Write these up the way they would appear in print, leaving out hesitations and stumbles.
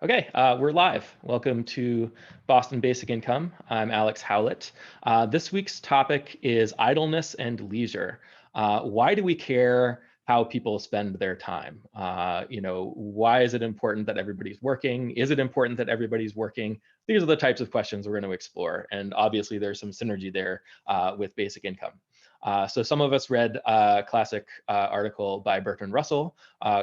Okay, we're live. Welcome to Boston Basic Income. I'm Alex Howlett. This week's topic is idleness and leisure. Why do we care how people spend their time? Why is it important that everybody's working? Is it important that everybody's working? These are the types of questions we're going to explore. And obviously there's some synergy there with basic income. So some of us read a classic article by Bertrand Russell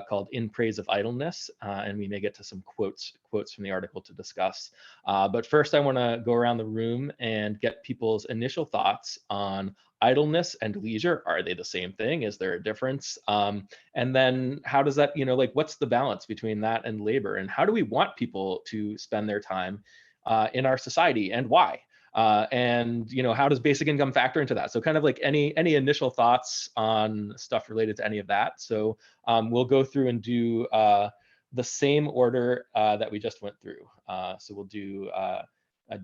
called In Praise of Idleness, and we may get to some quotes from the article to discuss. But first I wanna go around the room and get people's initial thoughts on idleness and leisure. Are they the same thing? Is there a difference? And then how does that, what's the balance between that and labor? And how do we want people to spend their time in our society, and why? And how does basic income factor into that? So kind of like any initial thoughts on stuff related to any of that. So we'll go through and do the same order that we just went through. So we'll do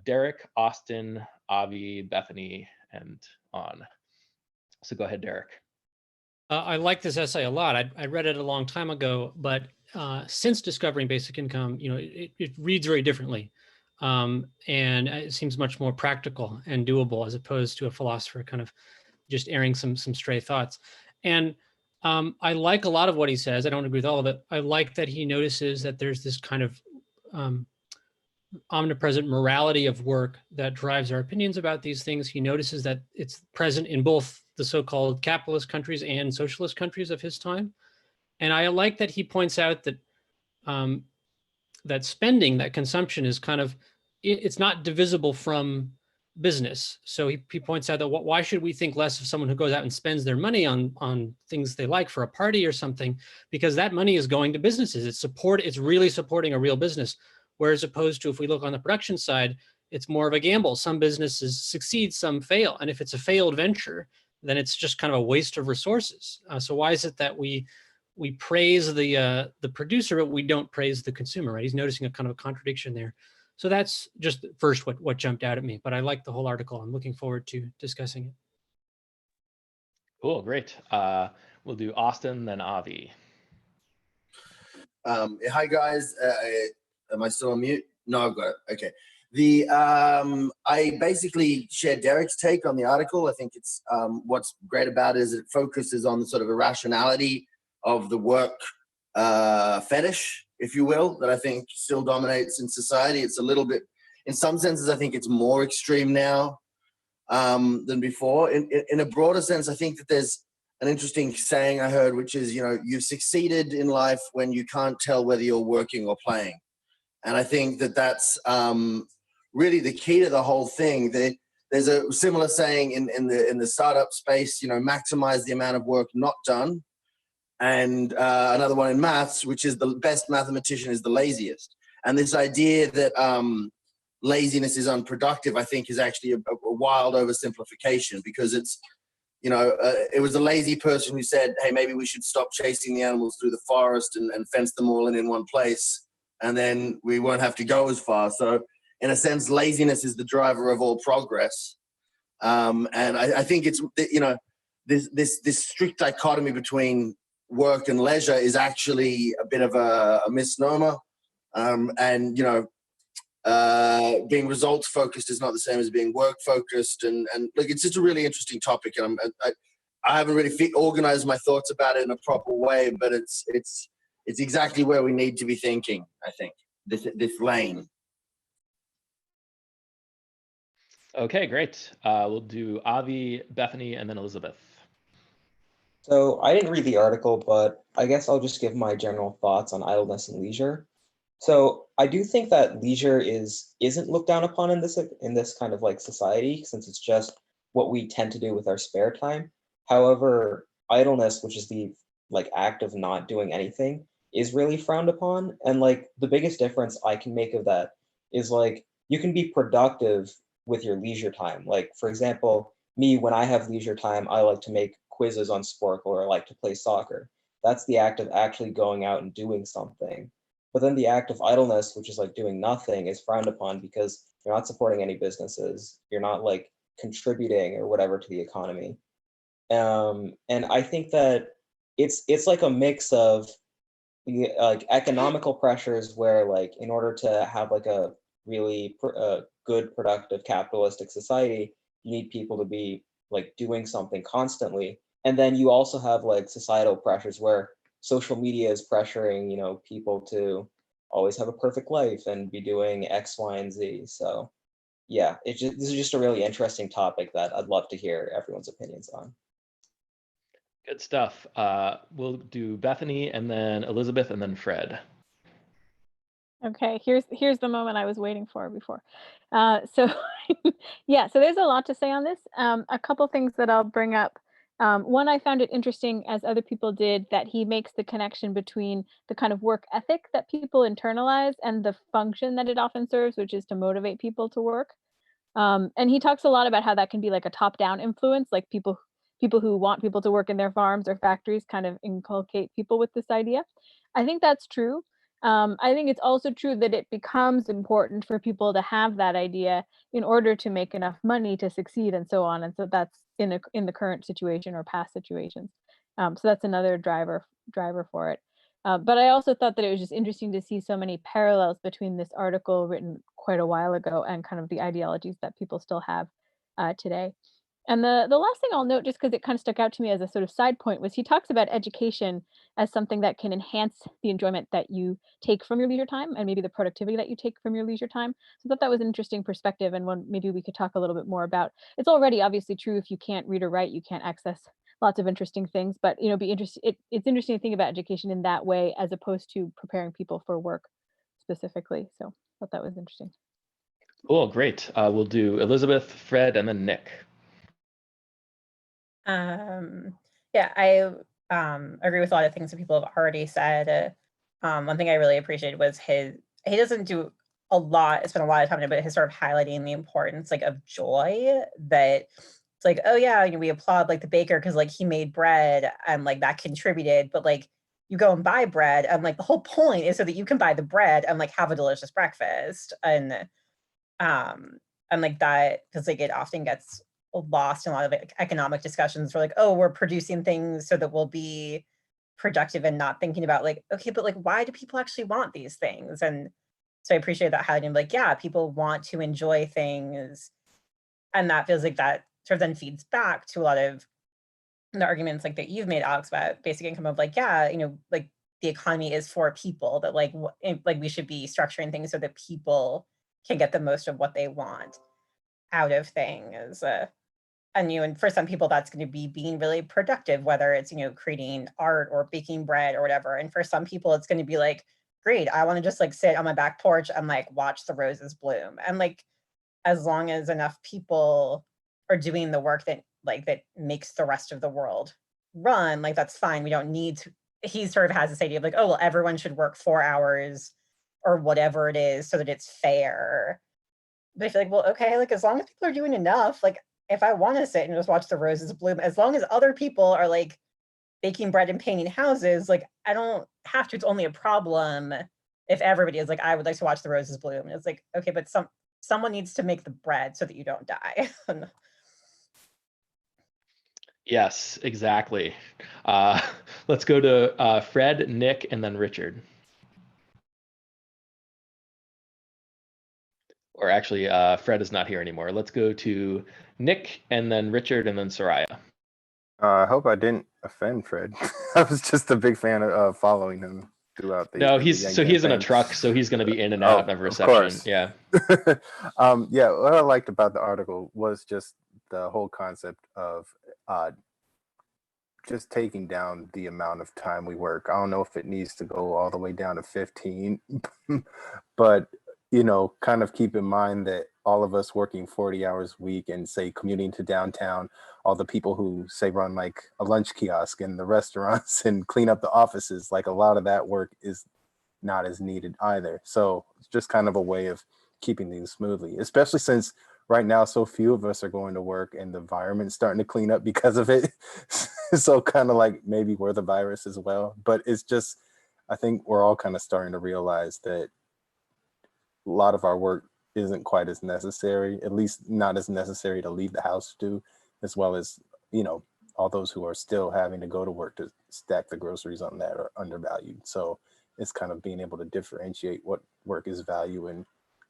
Derek, Austin, Avi, Bethany, and on. So go ahead, Derek. I like this essay a lot. I read it a long time ago, but since discovering basic income, it reads very differently. And it seems much more practical and doable as opposed to a philosopher kind of just airing some stray thoughts. And I like a lot of what he says. I don't agree with all of it. I like that he notices that there's this kind of omnipresent morality of work that drives our opinions about these things. He notices that it's present in both the so-called capitalist countries and socialist countries of his time. And I like that he points out that that spending, that consumption is kind of, it's not divisible from business. So he points out that why should we think less of someone who goes out and spends their money on things they like for a party or something, because that money is going to businesses. It's really supporting a real business. Whereas opposed to if we look on the production side, it's more of a gamble. Some businesses succeed, some fail. And if it's a failed venture, then it's just kind of a waste of resources. So why is it that we praise the producer, but we don't praise the consumer, right? He's noticing a kind of a contradiction there. So that's just first what jumped out at me, but I like the whole article. I'm looking forward to discussing it. Cool, great. We'll do Austin, then Avi. Hi guys, am I still on mute? No, I've got it. Okay. I basically share Derek's take on the article. I think it's what's great about it is it focuses on the sort of irrationality of the work fetish, if you will, that I think still dominates in society. It's a little bit, in some senses, I think it's more extreme now than before. In a broader sense, I think that there's an interesting saying I heard, which is, you've succeeded in life when you can't tell whether you're working or playing. And I think that that's really the key to the whole thing. There's a similar saying in the startup space, maximize the amount of work not done. And another one in maths, which is the best mathematician is the laziest. And this idea that laziness is unproductive, I think, is actually a wild oversimplification, because it's, it was a lazy person who said, hey, maybe we should stop chasing the animals through the forest and fence them all in one place, and then we won't have to go as far. So in a sense, laziness is the driver of all progress. And I think it's, this strict dichotomy between work and leisure is actually a bit of a misnomer. Being results focused is not the same as being work focused. And look, it's just a really interesting topic. And I haven't really organized my thoughts about it in a proper way, but it's exactly where we need to be thinking, I think, this lane. Okay, great. We'll do Avi, Bethany, and then Elizabeth. So I didn't read the article, but I guess I'll just give my general thoughts on idleness and leisure. So I do think that leisure isn't looked down upon in this kind of like society, since it's just what we tend to do with our spare time. However, idleness, which is the act of not doing anything, is really frowned upon. And the biggest difference I can make of that is you can be productive with your leisure time. For example, me, when I have leisure time, I like to make quizzes on sport, or I like to play soccer. That's the act of actually going out and doing something. But then the act of idleness, which is doing nothing, is frowned upon because you're not supporting any businesses. You're not contributing or whatever to the economy. And I think that it's like a mix of like economical pressures where like in order to have like a really good productive capitalistic society, you need people to be like doing something constantly. And then you also have like societal pressures where social media is pressuring, you know, people to always have a perfect life and be doing X, Y, and Z. So yeah, this is just a really interesting topic that I'd love to hear everyone's opinions on. Good stuff. We'll do Bethany and then Elizabeth and then Fred. Okay, here's the moment I was waiting for before. So yeah, so there's a lot to say on this. A couple things that I'll bring up. One, I found it interesting, as other people did, that he makes the connection between the kind of work ethic that people internalize and the function that it often serves, which is to motivate people to work. And he talks a lot about how that can be like a top-down influence, like people who want people to work in their farms or factories kind of inculcate people with this idea. I think that's true. I think it's also true that it becomes important for people to have that idea in order to make enough money to succeed and so on. And so that's in the current situation or past situations. So that's another driver for it. But I also thought that it was just interesting to see so many parallels between this article written quite a while ago and kind of the ideologies that people still have today. And the last thing I'll note, just because it kind of stuck out to me as a sort of side point, was he talks about education as something that can enhance the enjoyment that you take from your leisure time and maybe the productivity that you take from your leisure time. So I thought that was an interesting perspective, and one maybe we could talk a little bit more about. It's already obviously true, if you can't read or write, you can't access lots of interesting things, but it's interesting to think about education in that way as opposed to preparing people for work specifically. So I thought that was interesting. Cool, great. We'll do Elizabeth, Fred, and then Nick. Yeah, I agree with a lot of things that people have already said. One thing I really appreciated was he doesn't do a lot, spend a lot of time on it, but his sort of highlighting the importance like of joy, that it's like, oh yeah, you know, we applaud like the baker because like he made bread and like that contributed, but like you go and buy bread and like the whole point is so that you can buy the bread and like have a delicious breakfast. And like that, because like it often gets lost in a lot of economic discussions where like, oh, we're producing things so that we'll be productive and not thinking about like, okay, but like why do people actually want these things? And so I appreciate that highlighting, like, yeah, people want to enjoy things, and that feels like that sort of then feeds back to a lot of the arguments like that you've made, Alex, about basic income, of like, yeah, you know, like the economy is for people, that like like we should be structuring things so that people can get the most of what they want out of things. And you know, and for some people that's going to be being really productive, whether it's, you know, creating art or baking bread or whatever. And for some people it's going to be like, great, I want to just like sit on my back porch and like watch the roses bloom. And like, as long as enough people are doing the work that makes the rest of the world run, like that's fine. We don't need to. He sort of has this idea of like, oh well, everyone should work 4 hours or whatever it is so that it's fair. But I feel like, well, okay, like as long as people are doing enough, like if I want to sit and just watch the roses bloom, as long as other people are like baking bread and painting houses, like I don't have to. It's only a problem if everybody is like, I would like to watch the roses bloom. And it's like, okay, but someone needs to make the bread so that you don't die. Yes, exactly. Let's go to Fred, Nick, and then Richard. Or actually, Fred is not here anymore. Let's go to Nick, and then Richard, and then Soraya. I hope I didn't offend Fred. I was just a big fan of following him throughout the. No, he's in a truck, so he's going to be in and out of reception. Of course. Yeah. Yeah. What I liked about the article was just the whole concept of just taking down the amount of time we work. I don't know if it needs to go all the way down to 15, but you know, kind of keep in mind that all of us working 40 hours a week and say commuting to downtown, all the people who say run like a lunch kiosk in the restaurants and clean up the offices, like a lot of that work is not as needed either. So it's just kind of a way of keeping things smoothly, especially since right now so few of us are going to work and the environment's starting to clean up because of it. So kind of like maybe we're the virus as well. But it's just, I think we're all kind of starting to realize that a lot of our work isn't quite as necessary, at least not as necessary to leave the house to do, as well as, you know, all those who are still having to go to work to stack the groceries on that are undervalued. So is kind of being able to differentiate what work is value and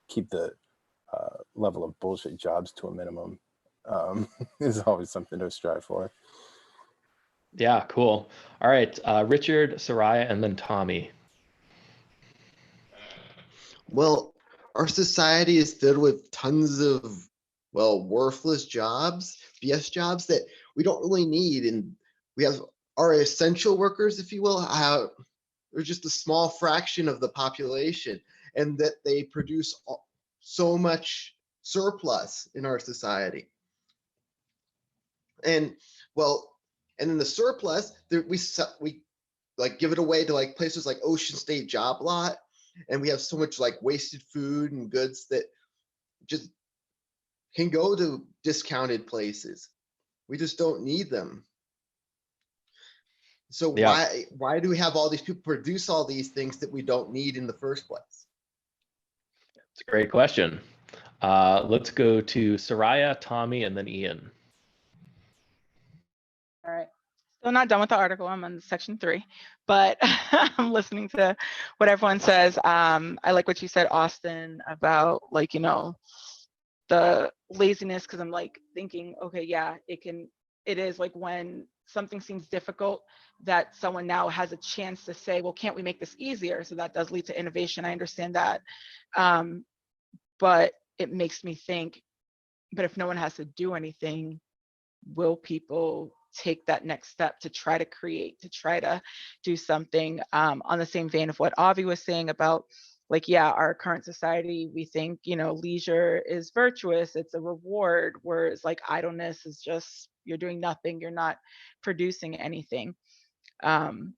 keep the level of bullshit jobs to a minimum is always something to strive for. Yeah, cool. All right, Richard, Soraya, and then Tommy. Well, our society is filled with tons of, well, worthless jobs, BS jobs that we don't really need. And we have our essential workers, if you will, they're just a small fraction of the population, and that they produce so much surplus in our society. And well, and in the surplus, we like give it away to like places like Ocean State Job Lot, and we have so much like wasted food and goods that just can go to discounted places. We just don't need them. So Yeah. why do we have all these people produce all these things that we don't need in the first place? It's a great question. Let's go to Soraya, Tommy, and then Ian. All right. Still not done with the article. I'm on section 3, but I'm listening to what everyone says. I like what you said, Austin, about like, you know, the laziness, because I'm like thinking, okay, yeah, it is like when something seems difficult that someone now has a chance to say, well, can't we make this easier? So that does lead to innovation. I understand that. But it makes me think, but if no one has to do anything, will people take that next step to try to create, to try to do something? On the same vein of what Avi was saying about, like, yeah, our current society, we think, you know, leisure is virtuous, it's a reward, whereas like idleness is just, you're doing nothing, you're not producing anything.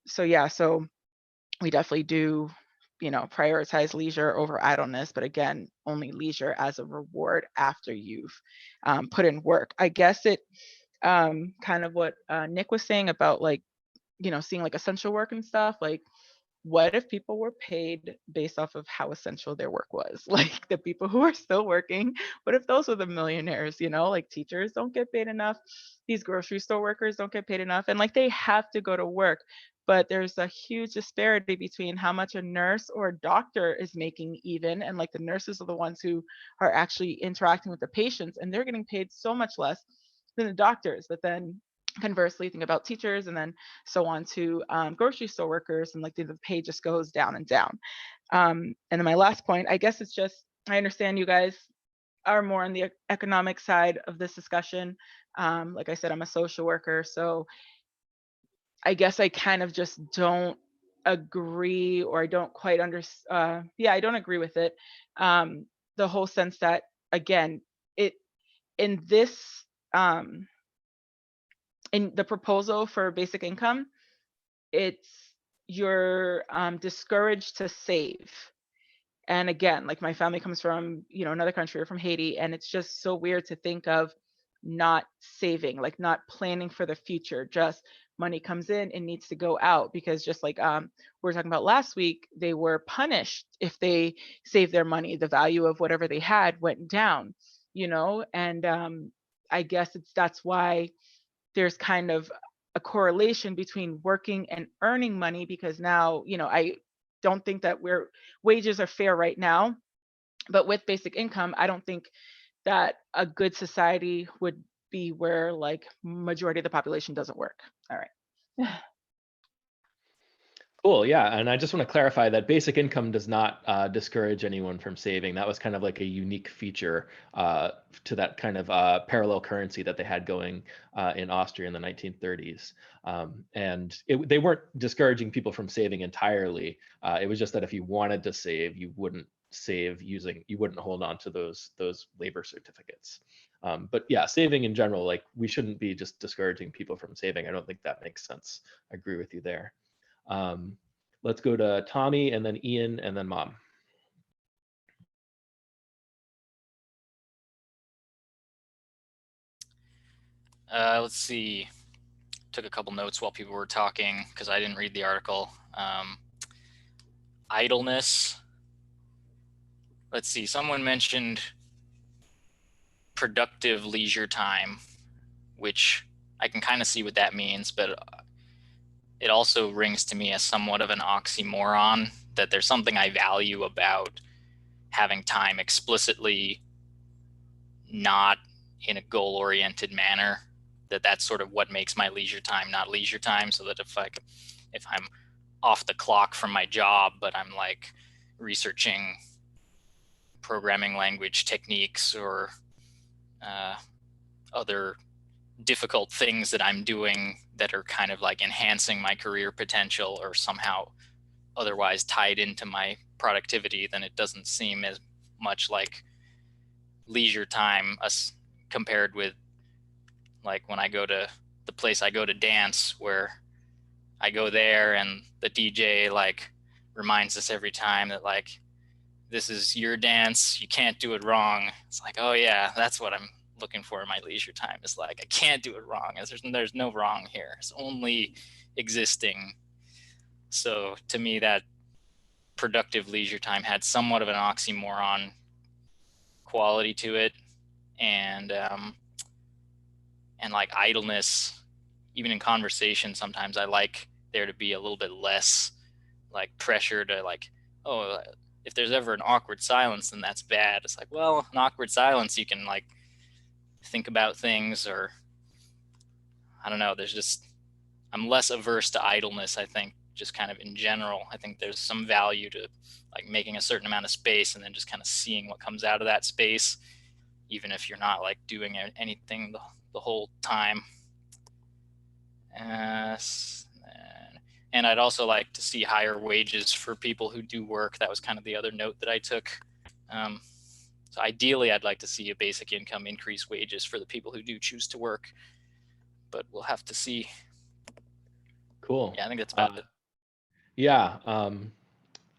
So yeah, so we definitely do, you know, prioritize leisure over idleness, but again, only leisure as a reward after you've put in work. I guess it kind of what Nick was saying about like, you know, seeing like essential work and stuff, like what if people were paid based off of how essential their work was? Like the people who are still working, what if those were the millionaires? You know, like teachers don't get paid enough, these grocery store workers don't get paid enough, and like they have to go to work, but there's a huge disparity between how much a nurse or a doctor is making even, and like the nurses are the ones who are actually interacting with the patients, and they're getting paid so much less than the doctors. But then conversely, think about teachers, and then so on to grocery store workers, and like the pay just goes down and down. And then my last point, I guess it's just, I understand you guys are more on the economic side of this discussion. Like I said, I'm a social worker, so I guess I kind of just don't agree, or I don't quite understand. Yeah, I don't agree with it. The whole sense that, again, it in this in the proposal for basic income, it's you're discouraged to save. And again, like my family comes from, you know, another country, or from Haiti, and it's just so weird to think of not saving, like not planning for the future. Just money comes in and needs to go out, because just like we were talking about last week, they were punished if they saved their money. The value of whatever they had went down, you know. And I guess that's why there's kind of a correlation between working and earning money, because now, you know, I don't think that wages are fair right now, but with basic income, I don't think that a good society would be where like majority of the population doesn't work. All right. Cool, yeah, and I just want to clarify that basic income does not discourage anyone from saving. That was kind of like a unique feature to that kind of parallel currency that they had going in Austria in the 1930s. And they weren't discouraging people from saving entirely. It was just that if you wanted to save, you wouldn't you wouldn't hold on to those labor certificates. But yeah, saving in general, like we shouldn't be just discouraging people from saving. I don't think that makes sense. I agree with you there. Let's go to Tommy, and then Ian, and then Mom. Let's see. Took a couple notes while people were talking because I didn't read the article. Idleness. Let's see. Someone mentioned productive leisure time, which I can kind of see what that means, but it also rings to me as somewhat of an oxymoron that there's something I value about having time explicitly not in a goal-oriented manner, that's sort of what makes my leisure time not leisure time. So that if I'm off the clock from my job, but I'm like researching programming language techniques or other difficult things that I'm doing that are kind of like enhancing my career potential or somehow otherwise tied into my productivity, then it doesn't seem as much like leisure time as compared with like when I go to the place I go to dance, where I go there and the DJ like reminds us every time that like, this is your dance, you can't do it wrong. It's like, oh yeah, that's what I'm looking for in my leisure time, is like, I can't do it wrong. There's no wrong here. It's only existing. So to me, that productive leisure time had somewhat of an oxymoron quality to it. And like idleness, even in conversation, sometimes I like there to be a little bit less like pressure to like, oh, if there's ever an awkward silence, then that's bad. It's like, well, an awkward silence, you can like think about things, or I don't know, I'm less averse to idleness, I think, just kind of in general. I think there's some value to like making a certain amount of space and then just kind of seeing what comes out of that space, even if you're not like doing anything the whole time. And I'd also like to see higher wages for people who do work. That was kind of the other note that I took. So ideally, I'd like to see a basic income increase wages for the people who do choose to work, but we'll have to see. Cool. Yeah, I think that's about it. Yeah.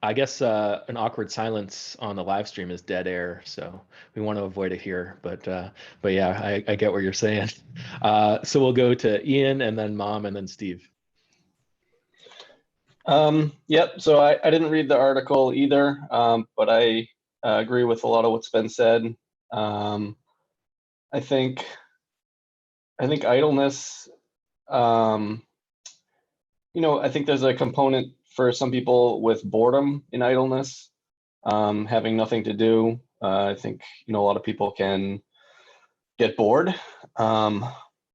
I guess an awkward silence on the live stream is dead air, so we want to avoid it here. But yeah, I get what you're saying. So we'll go to Ian, and then Mom, and then Steve. Yep. So I didn't read the article either, but I agree with a lot of what's been said. I think idleness. I think there's a component for some people with boredom in idleness, having nothing to do. I think, a lot of people can get bored.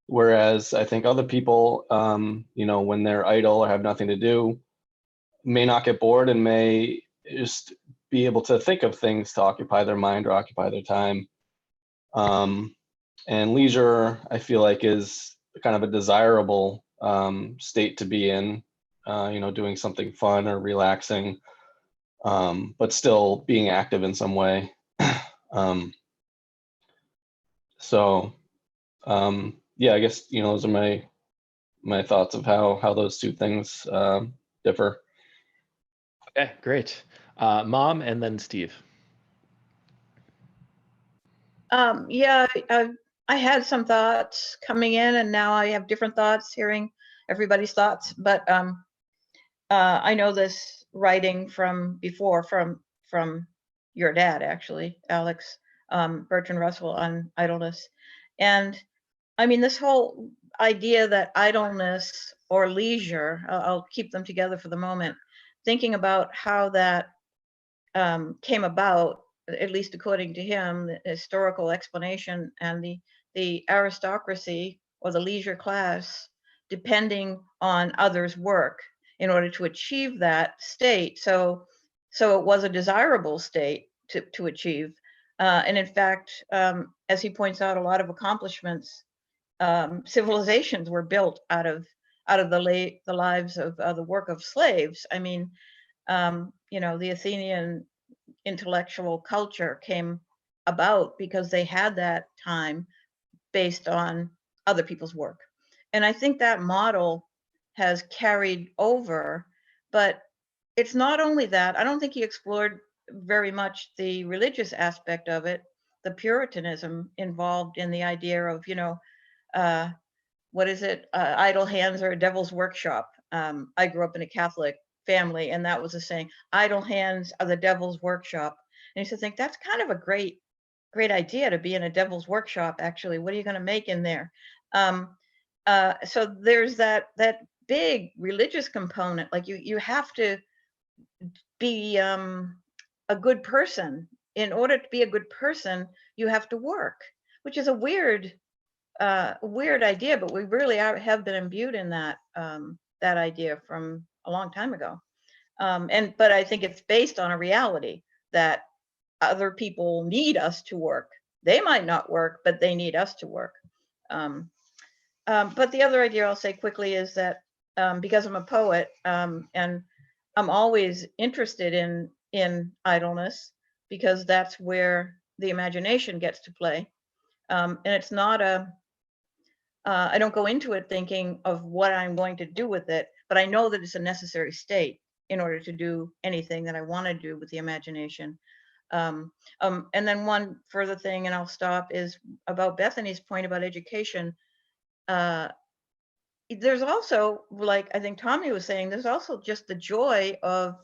Whereas I think other people, when they're idle or have nothing to do, may not get bored and may just be able to think of things to occupy their mind or occupy their time. And leisure, I feel like, is kind of a desirable state to be in, doing something fun or relaxing, but still being active in some way. Yeah, I guess, those are my thoughts of how those two things differ. Okay, great. Mom, and then Steve. Yeah, I had some thoughts coming in, and now I have different thoughts hearing everybody's thoughts. But I know this writing from before from your dad, actually, Alex, Bertrand Russell, on idleness. And I mean, this whole idea that idleness or leisure, I'll keep them together for the moment, thinking about how that came about, at least according to him, the historical explanation, and the aristocracy or the leisure class depending on others' work in order to achieve that state. So it was a desirable state to achieve. And in fact, as he points out, a lot of accomplishments, civilizations were built out of the lives of the work of slaves. I mean, the Athenian intellectual culture came about because they had that time based on other people's work. And I think that model has carried over, but it's not only that. I don't think he explored very much the religious aspect of it, the Puritanism involved in the idea of, what is it? Idle hands are a devil's workshop. I grew up in a Catholic family, and that was a saying, idle hands are the devil's workshop. And I used to think that's kind of a great idea, to be in a devil's workshop. Actually, what are you going to make in there? So there's that big religious component. Like you have to be a good person. In order to be a good person, you have to work, which is a weird idea, but we really have been imbued in that idea from a long time ago. But I think it's based on a reality that other people need us to work. They might not work, but they need us to work. But the other idea I'll say quickly is that because I'm a poet and I'm always interested in idleness, because that's where the imagination gets to play. And it's not I don't go into it thinking of what I'm going to do with it, but I know that it's a necessary state in order to do anything that I want to do with the imagination. And then one further thing, and I'll stop, is about Bethany's point about education. There's also, like I think Tommy was saying, there's also just the joy of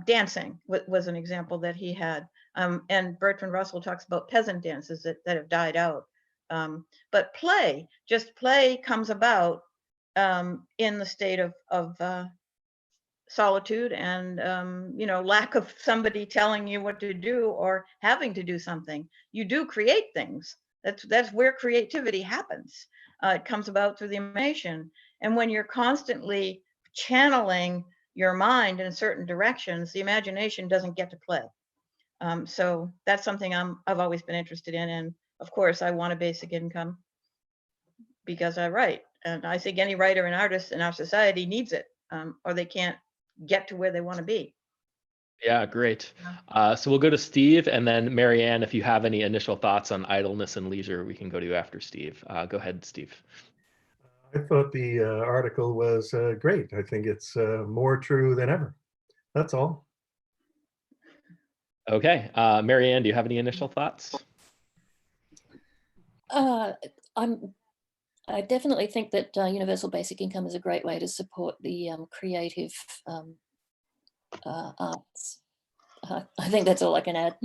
dancing was an example that he had. And Bertrand Russell talks about peasant dances that have died out. But play comes about in the state of solitude and lack of somebody telling you what to do or having to do something. You do create things. That's where creativity happens. It comes about through the imagination. And when you're constantly channeling your mind in certain directions, the imagination doesn't get to play. So that's something I've always been interested in. And of course, I want a basic income because I write. And I think any writer and artist in our society needs it, or they can't get to where they want to be. Yeah, great. So we'll go to Steve, and then Marianne, if you have any initial thoughts on idleness and leisure, we can go to you after Steve. Go ahead, Steve. I thought the article was great. I think it's more true than ever. That's all. Okay. Marianne, do you have any initial thoughts? I definitely think that universal basic income is a great way to support the creative arts. I think that's all I can add.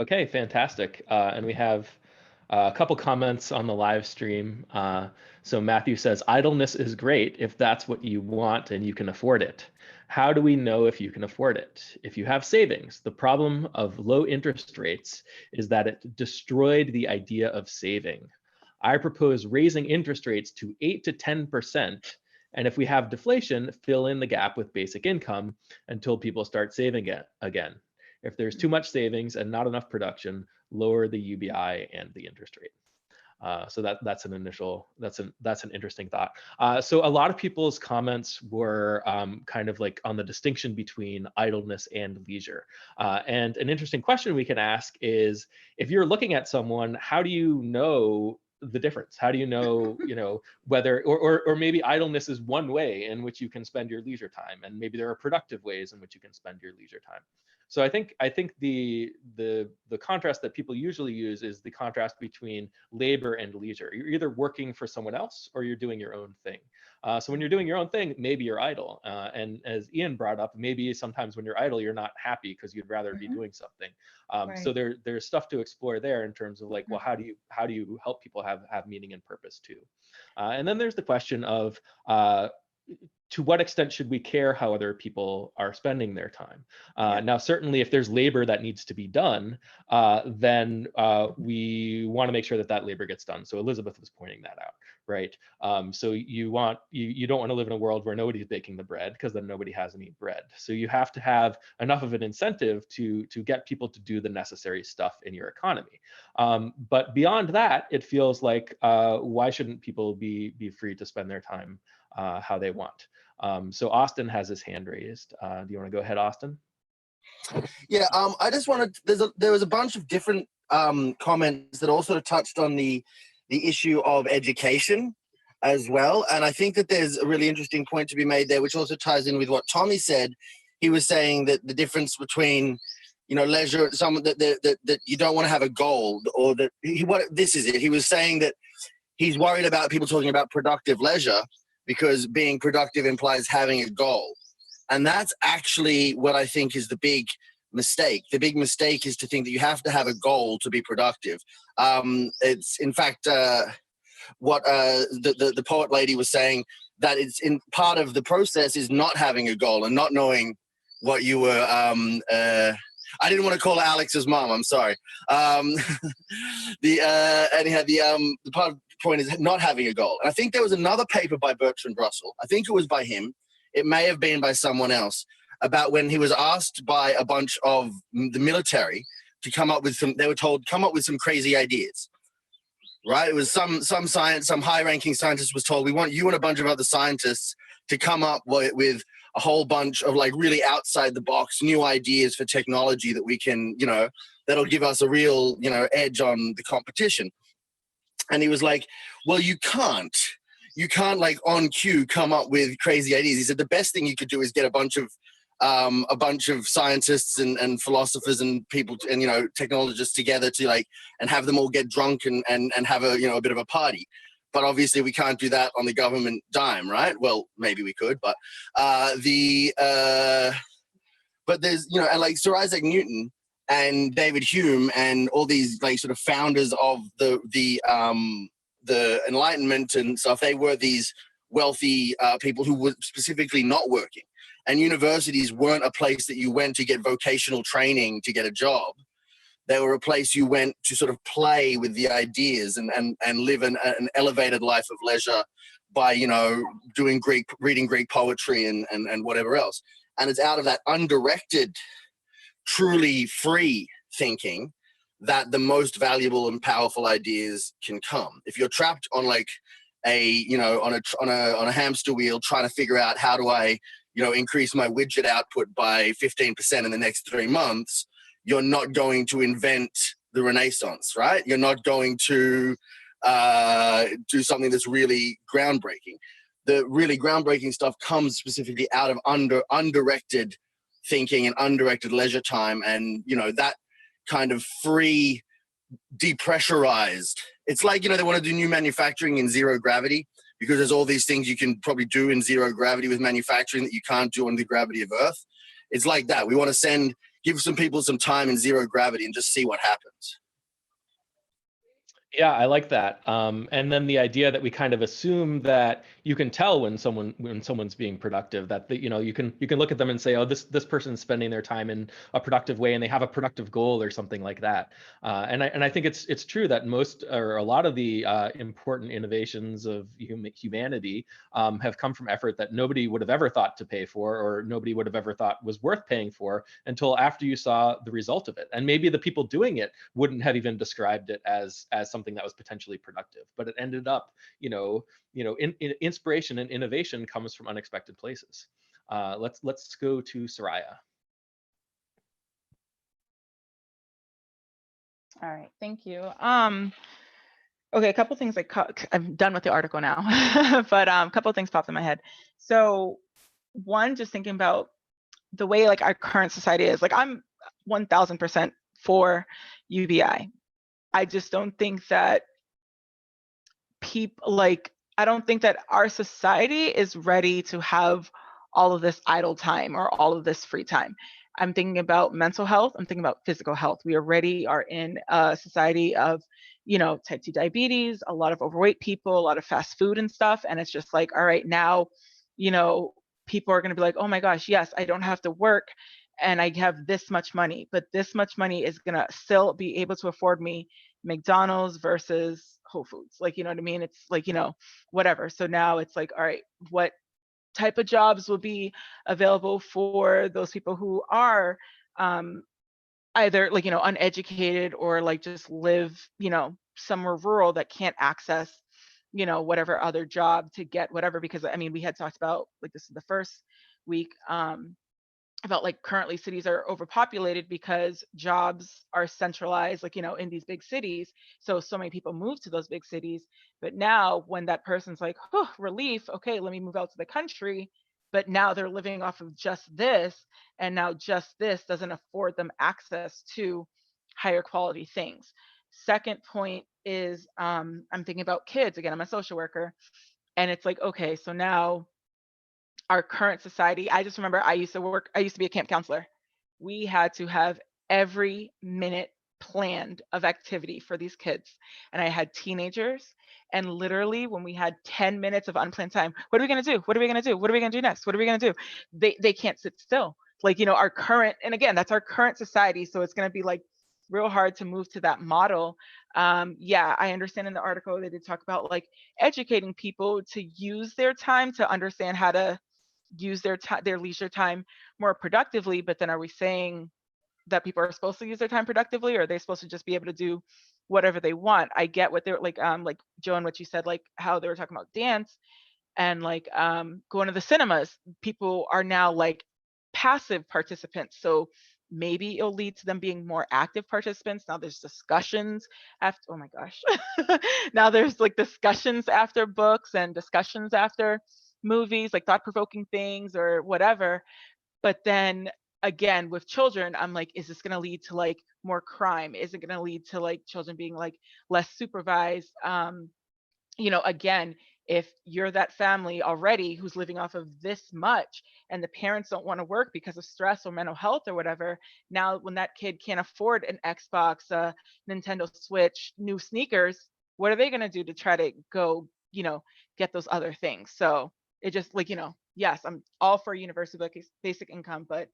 Okay, fantastic. And we have a couple comments on the live stream. So Matthew says, idleness is great if that's what you want and you can afford it. How do we know if you can afford it? If you have savings, the problem of low interest rates is that it destroyed the idea of saving. I propose raising interest rates to 8 to 10%. And if we have deflation, fill in the gap with basic income until people start saving it again. If there's too much savings and not enough production, lower the UBI and the interest rate. So that's an interesting thought. So a lot of people's comments were kind of like on the distinction between idleness and leisure. And an interesting question we can ask is, if you're looking at someone, how do you know the difference? How do you know, whether, or maybe idleness is one way in which you can spend your leisure time, and maybe there are productive ways in which you can spend your leisure time. So I think the contrast that people usually use is the contrast between labor and leisure. You're either working for someone else or you're doing your own thing. So when you're doing your own thing, maybe you're idle. And as Ian brought up, maybe sometimes when you're idle, you're not happy because you'd rather be doing something. Right. So there's stuff to explore there in terms of like, well, how do you help people have meaning and purpose too? And then there's the question of to what extent should we care how other people are spending their time? Now, certainly if there's labor that needs to be done, then we want to make sure that labor gets done. So Elizabeth was pointing that out, right? So you don't want to live in a world where nobody's baking the bread, because then nobody has any bread. So you have to have enough of an incentive to get people to do the necessary stuff in your economy. But beyond that, it feels like why shouldn't people be free to spend their time how they want? So Austin has his hand raised. Do you want to go ahead, Austin? Yeah, I just wanted, there was a bunch of different comments that also touched on the issue of education as well. And I think that there's a really interesting point to be made there, which also ties in with what Tommy said. He was saying that the difference between, leisure, that you don't want to have a goal, or that this is it. He was saying that he's worried about people talking about productive leisure, because being productive implies having a goal. And that's actually what I think is the big mistake. The big mistake is to think that you have to have a goal to be productive. It's in fact what the poet lady was saying, that it's in part of the process is not having a goal and not knowing what you were. I didn't want to call Alex's mom. I'm sorry. The part of the point is not having a goal. And I think there was another paper by Bertrand Russell. I think it was by him. It may have been by someone else, about when he was asked by a bunch of the military to come up with some. They were told, come up with some crazy ideas. Right? It was some high-ranking scientist was told, we want you and a bunch of other scientists to come up with a whole bunch of like really outside the box new ideas for technology that we can, that'll give us a real, edge on the competition. And he was like, well, you can't like on cue come up with crazy ideas. He said the best thing you could do is get a bunch of scientists and philosophers and people and technologists together to like and have them all get drunk and have a a bit of a party. But obviously we can't do that on the government dime, right? Well, maybe we could, but but there's and like Sir Isaac Newton and David Hume and all these like sort of founders of the Enlightenment and stuff, they were these wealthy people who were specifically not working. And universities weren't a place that you went to get vocational training to get a job. They were a place you went to sort of play with the ideas and live an elevated life of leisure by, reading Greek poetry and whatever else. And it's out of that undirected, truly free thinking that the most valuable and powerful ideas can come. If you're trapped on like on a hamster wheel trying to figure out how do I increase my widget output by 15% in the next 3 months, you're not going to invent the Renaissance, right? You're not going to do something that's really groundbreaking. The really groundbreaking stuff comes specifically out of undirected thinking and undirected leisure time, and that kind of free, depressurized. It's like they want to do new manufacturing in zero gravity, because there's all these things you can probably do in zero gravity with manufacturing that you can't do on the gravity of Earth. It's like that. We want to give some people some time in zero gravity and just see what happens. Yeah, I like that. And then the idea that we kind of assume that you can tell when someone's being productive, that you can look at them and say, oh, this person's spending their time in a productive way and they have a productive goal or something like that. And I think it's true that most or a lot of the important innovations of humanity have come from effort that nobody would have ever thought to pay for, or nobody would have ever thought was worth paying for until after you saw the result of it. And maybe the people doing it wouldn't have even described it as something that was potentially productive, but it ended up, inspiration and innovation comes from unexpected places. Let's go to Soraya. All right, thank you. Okay, a couple things I'm done with the article now, but a couple of things popped in my head. So one, just thinking about the way like our current society is, like I'm 1000% for UBI. I just don't think that I don't think that our society is ready to have all of this idle time or all of this free time. I'm thinking about mental health. I'm thinking about physical health. We already are in a society of, type 2 diabetes, a lot of overweight people, a lot of fast food and stuff. And it's just like, all right, now, people are going to be like, oh my gosh, yes, I don't have to work and I have this much money, but this much money is going to still be able to afford me McDonald's versus Whole Foods. Like, you know what I mean? It's like, whatever. So now it's like, all right, what type of jobs will be available for those people who are either like, uneducated or like just live, somewhere rural that can't access, whatever other job to get whatever. Because I mean, we had talked about, like, this is the first week, about like currently cities are overpopulated because jobs are centralized, like, in these big cities. So many people move to those big cities. But now when that person's like, oh, relief, okay, let me move out to the country. But now they're living off of just this. And now just this doesn't afford them access to higher quality things. Second point is I'm thinking about kids. Again, I'm a social worker. And it's like, okay, so now our current society, I just remember I used to be a camp counselor. We had to have every minute planned of activity for these kids. And I had teenagers, and literally when we had 10 minutes of unplanned time, what are we going to do? What are we going to do? What are we going to do next? What are we going to do? They can't sit still. Like, you know, our current, and again, that's our current society. So it's going to be like real hard to move to that model. Yeah, I understand in the article they did talk about like educating people to use their time to understand how to use their leisure time more productively. But then are we saying that people are supposed to use their time productively, or are they supposed to just be able to do whatever they want? I get what they're like Joan, what you said, like how they were talking about dance and like going to the cinemas. People are now like passive participants. So maybe it'll lead to them being more active participants. Now there's discussions after, oh my gosh. Now there's like discussions after books and discussions after movies, like thought-provoking things or whatever. But then again, with children, I'm like, is this going to lead to like more crime? Is it going to lead to like children being like less supervised? You know, again, if you're that family already who's living off of this much and the parents don't want to work because of stress or mental health or whatever, now when that kid can't afford an Xbox, a Nintendo Switch, new sneakers, what are they going to do to try to go, you know, get those other things? So it just like, you know, yes, I'm all for universal basic income, but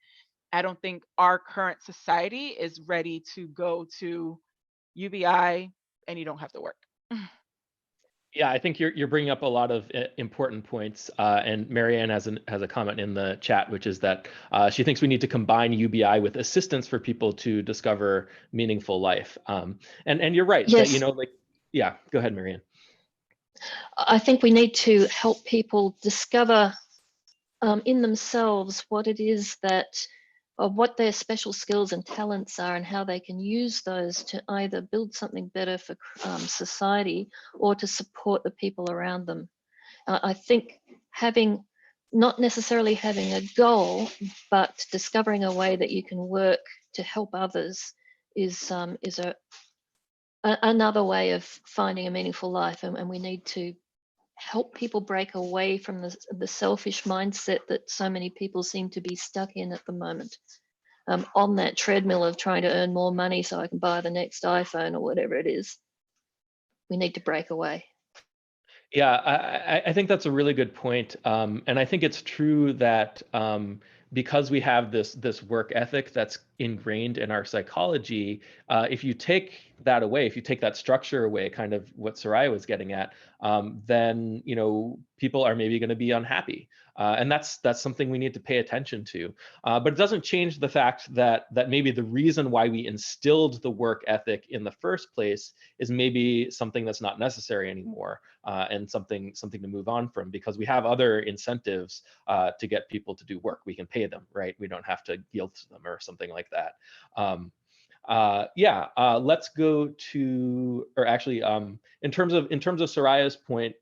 I don't think our current society is ready to go to UBI and you don't have to work. Yeah, I think you're bringing up a lot of important points, and Marianne has a comment in the chat, which is that she thinks we need to combine UBI with assistance for people to discover meaningful life. And you're right that, you know, like, yeah, go ahead, Marianne. I think we need to help people discover in themselves what it is that, or what their special skills and talents are, and how they can use those to either build something better for society or to support the people around them. I think not necessarily having a goal, but discovering a way that you can work to help others is another way of finding a meaningful life, and we need to help people break away from the selfish mindset that so many people seem to be stuck in at the moment. On that treadmill of trying to earn more money so I can buy the next iPhone or whatever it is. We need to break away. Yeah, I think that's a really good point. And I think it's true that because we have this work ethic that's ingrained in our psychology, if you take that away, if you take that structure away, kind of what Soraya was getting at, then, you know, people are maybe going to be unhappy. And that's something we need to pay attention to. But it doesn't change the fact that maybe the reason why we instilled the work ethic in the first place is maybe something that's not necessary anymore, and something to move on from, because we have other incentives to get people to do work. We can pay them, right? We don't have to guilt them or something like that. Let's go to, or actually, in terms of Soraya's point,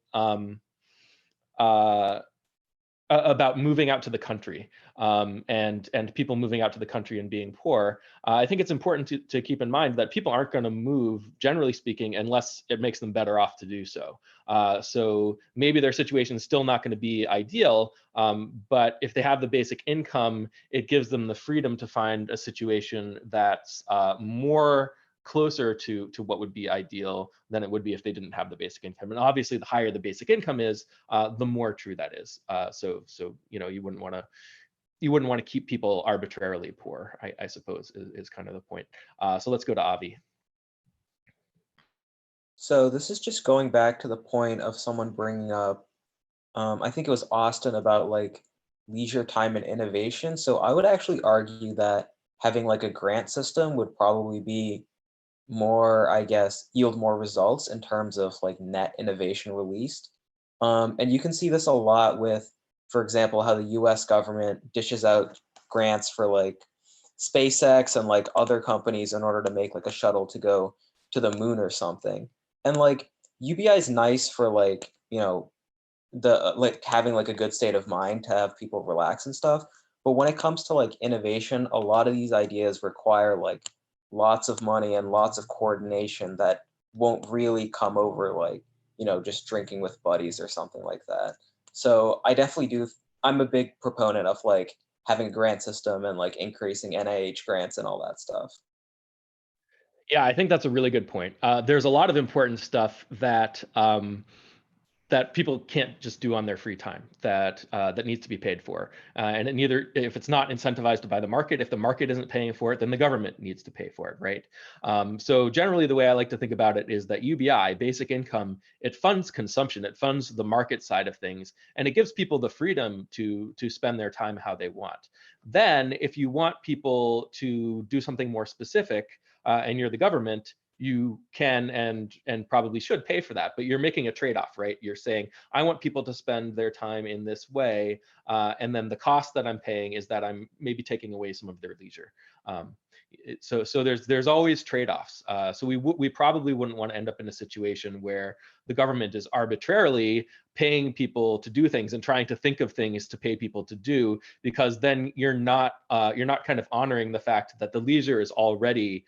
about moving out to the country, and people moving out to the country and being poor, I think it's important to keep in mind that people aren't going to move, generally speaking, unless it makes them better off to do so. So maybe their situation is still not going to be ideal, but if they have the basic income, it gives them the freedom to find a situation that's more closer to what would be ideal than it would be if they didn't have the basic income. And obviously, the higher the basic income is, the more true that is. So you know, you wouldn't want to keep people arbitrarily poor, I suppose, is kind of the point. So let's go to Avi. So this is just going back to the point of someone bringing up, I think it was Austin, about like leisure time and innovation. So I would actually argue that having like a grant system would probably be more, I guess, yield more results in terms of like net innovation released. And you can see this a lot with, for example, how the US government dishes out grants for like SpaceX and like other companies in order to make like a shuttle to go to the moon or something. And like UBI is nice for like, you know, the like having like a good state of mind to have people relax and stuff. But when it comes to like innovation, a lot of these ideas require like lots of money and lots of coordination that won't really come over like, you know, just drinking with buddies or something like that. So I definitely do, I'm a big proponent of like having a grant system and like increasing NIH grants and all that stuff. Yeah, I think that's a really good point. There's a lot of important stuff that that people can't just do on their free time, that that needs to be paid for. And if it's not incentivized by the market, if the market isn't paying for it, then the government needs to pay for it, right? So generally, the way I like to think about it is that UBI, basic income, it funds consumption, it funds the market side of things, and it gives people the freedom to spend their time how they want. Then, if you want people to do something more specific, and you're the government, you can and probably should pay for that, but you're making a trade-off, right? You're saying, I want people to spend their time in this way, and then the cost that I'm paying is that I'm maybe taking away some of their leisure. So there's always trade-offs. So we probably wouldn't want to end up in a situation where the government is arbitrarily paying people to do things and trying to think of things to pay people to do, because then you're not kind of honoring the fact that the leisure is already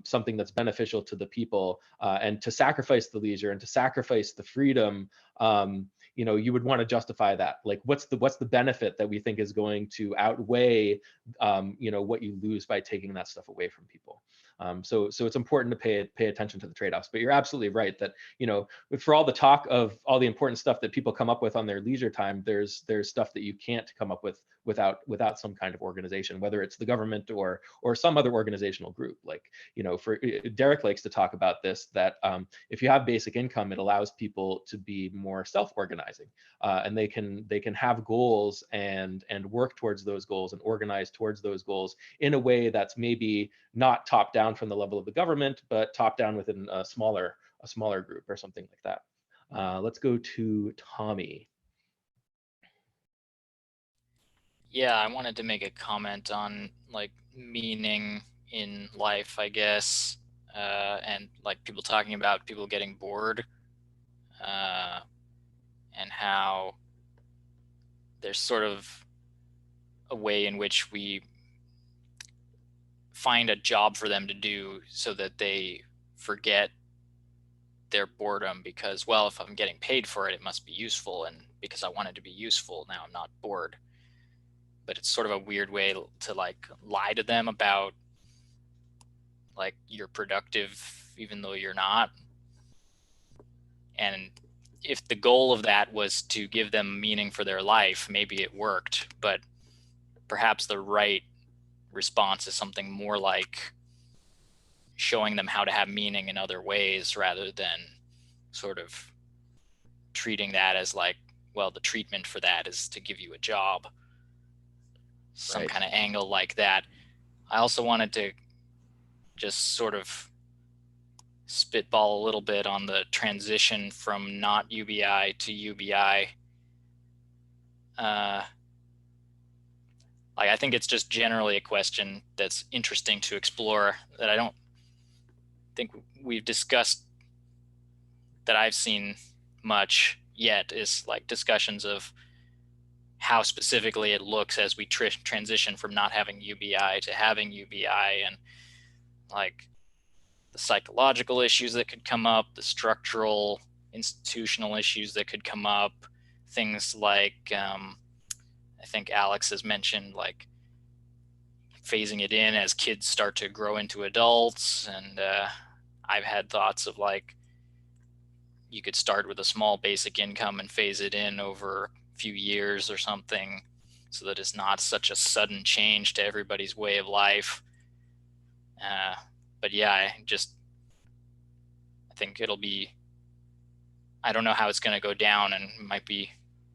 something that's beneficial to the people, and to sacrifice the leisure and to sacrifice the freedom, you would want to justify that. Like, what's the benefit that we think is going to outweigh what you lose by taking that stuff away from people? So it's important to pay attention to the trade-offs. But you're absolutely right that for all the talk of all the important stuff that people come up with on their leisure time, there's stuff that you can't come up with without some kind of organization, whether it's the government or some other organizational group. Like, for Derek likes to talk about this, that if you have basic income, it allows people to be more self-organizing, and they can have goals and work towards those goals and organize towards those goals in a way that's maybe not top down from the level of the government, but top down within a smaller group or something like that. Let's go to Tommy. Yeah, I wanted to make a comment on like meaning in life, I guess, and like people talking about people getting bored, and how there's sort of a way in which we find a job for them to do so that they forget their boredom, because, well, if I'm getting paid for it, it must be useful, and because I want it to be useful, now I'm not bored. But it's sort of a weird way to like lie to them about like you're productive even though you're not. And if the goal of that was to give them meaning for their life, maybe it worked, but perhaps the right response is something more like showing them how to have meaning in other ways, rather than sort of treating that as like, well, the treatment for that is to give you a job. Some kind of angle like that. I also wanted to just sort of spitball a little bit on the transition from not UBI to UBI. I think it's just generally a question that's interesting to explore, that I don't think we've discussed, that I've seen much yet, is like discussions of how specifically it looks as we transition from not having UBI to having UBI, and like the psychological issues that could come up, the structural, institutional issues that could come up, things like, I think Alex has mentioned, like phasing it in as kids start to grow into adults. And I've had thoughts of like, you could start with a small basic income and phase it in over a few years or something, so that it's not such a sudden change to everybody's way of life. But yeah, I think it'll be, I don't know how it's going to go down, and it might be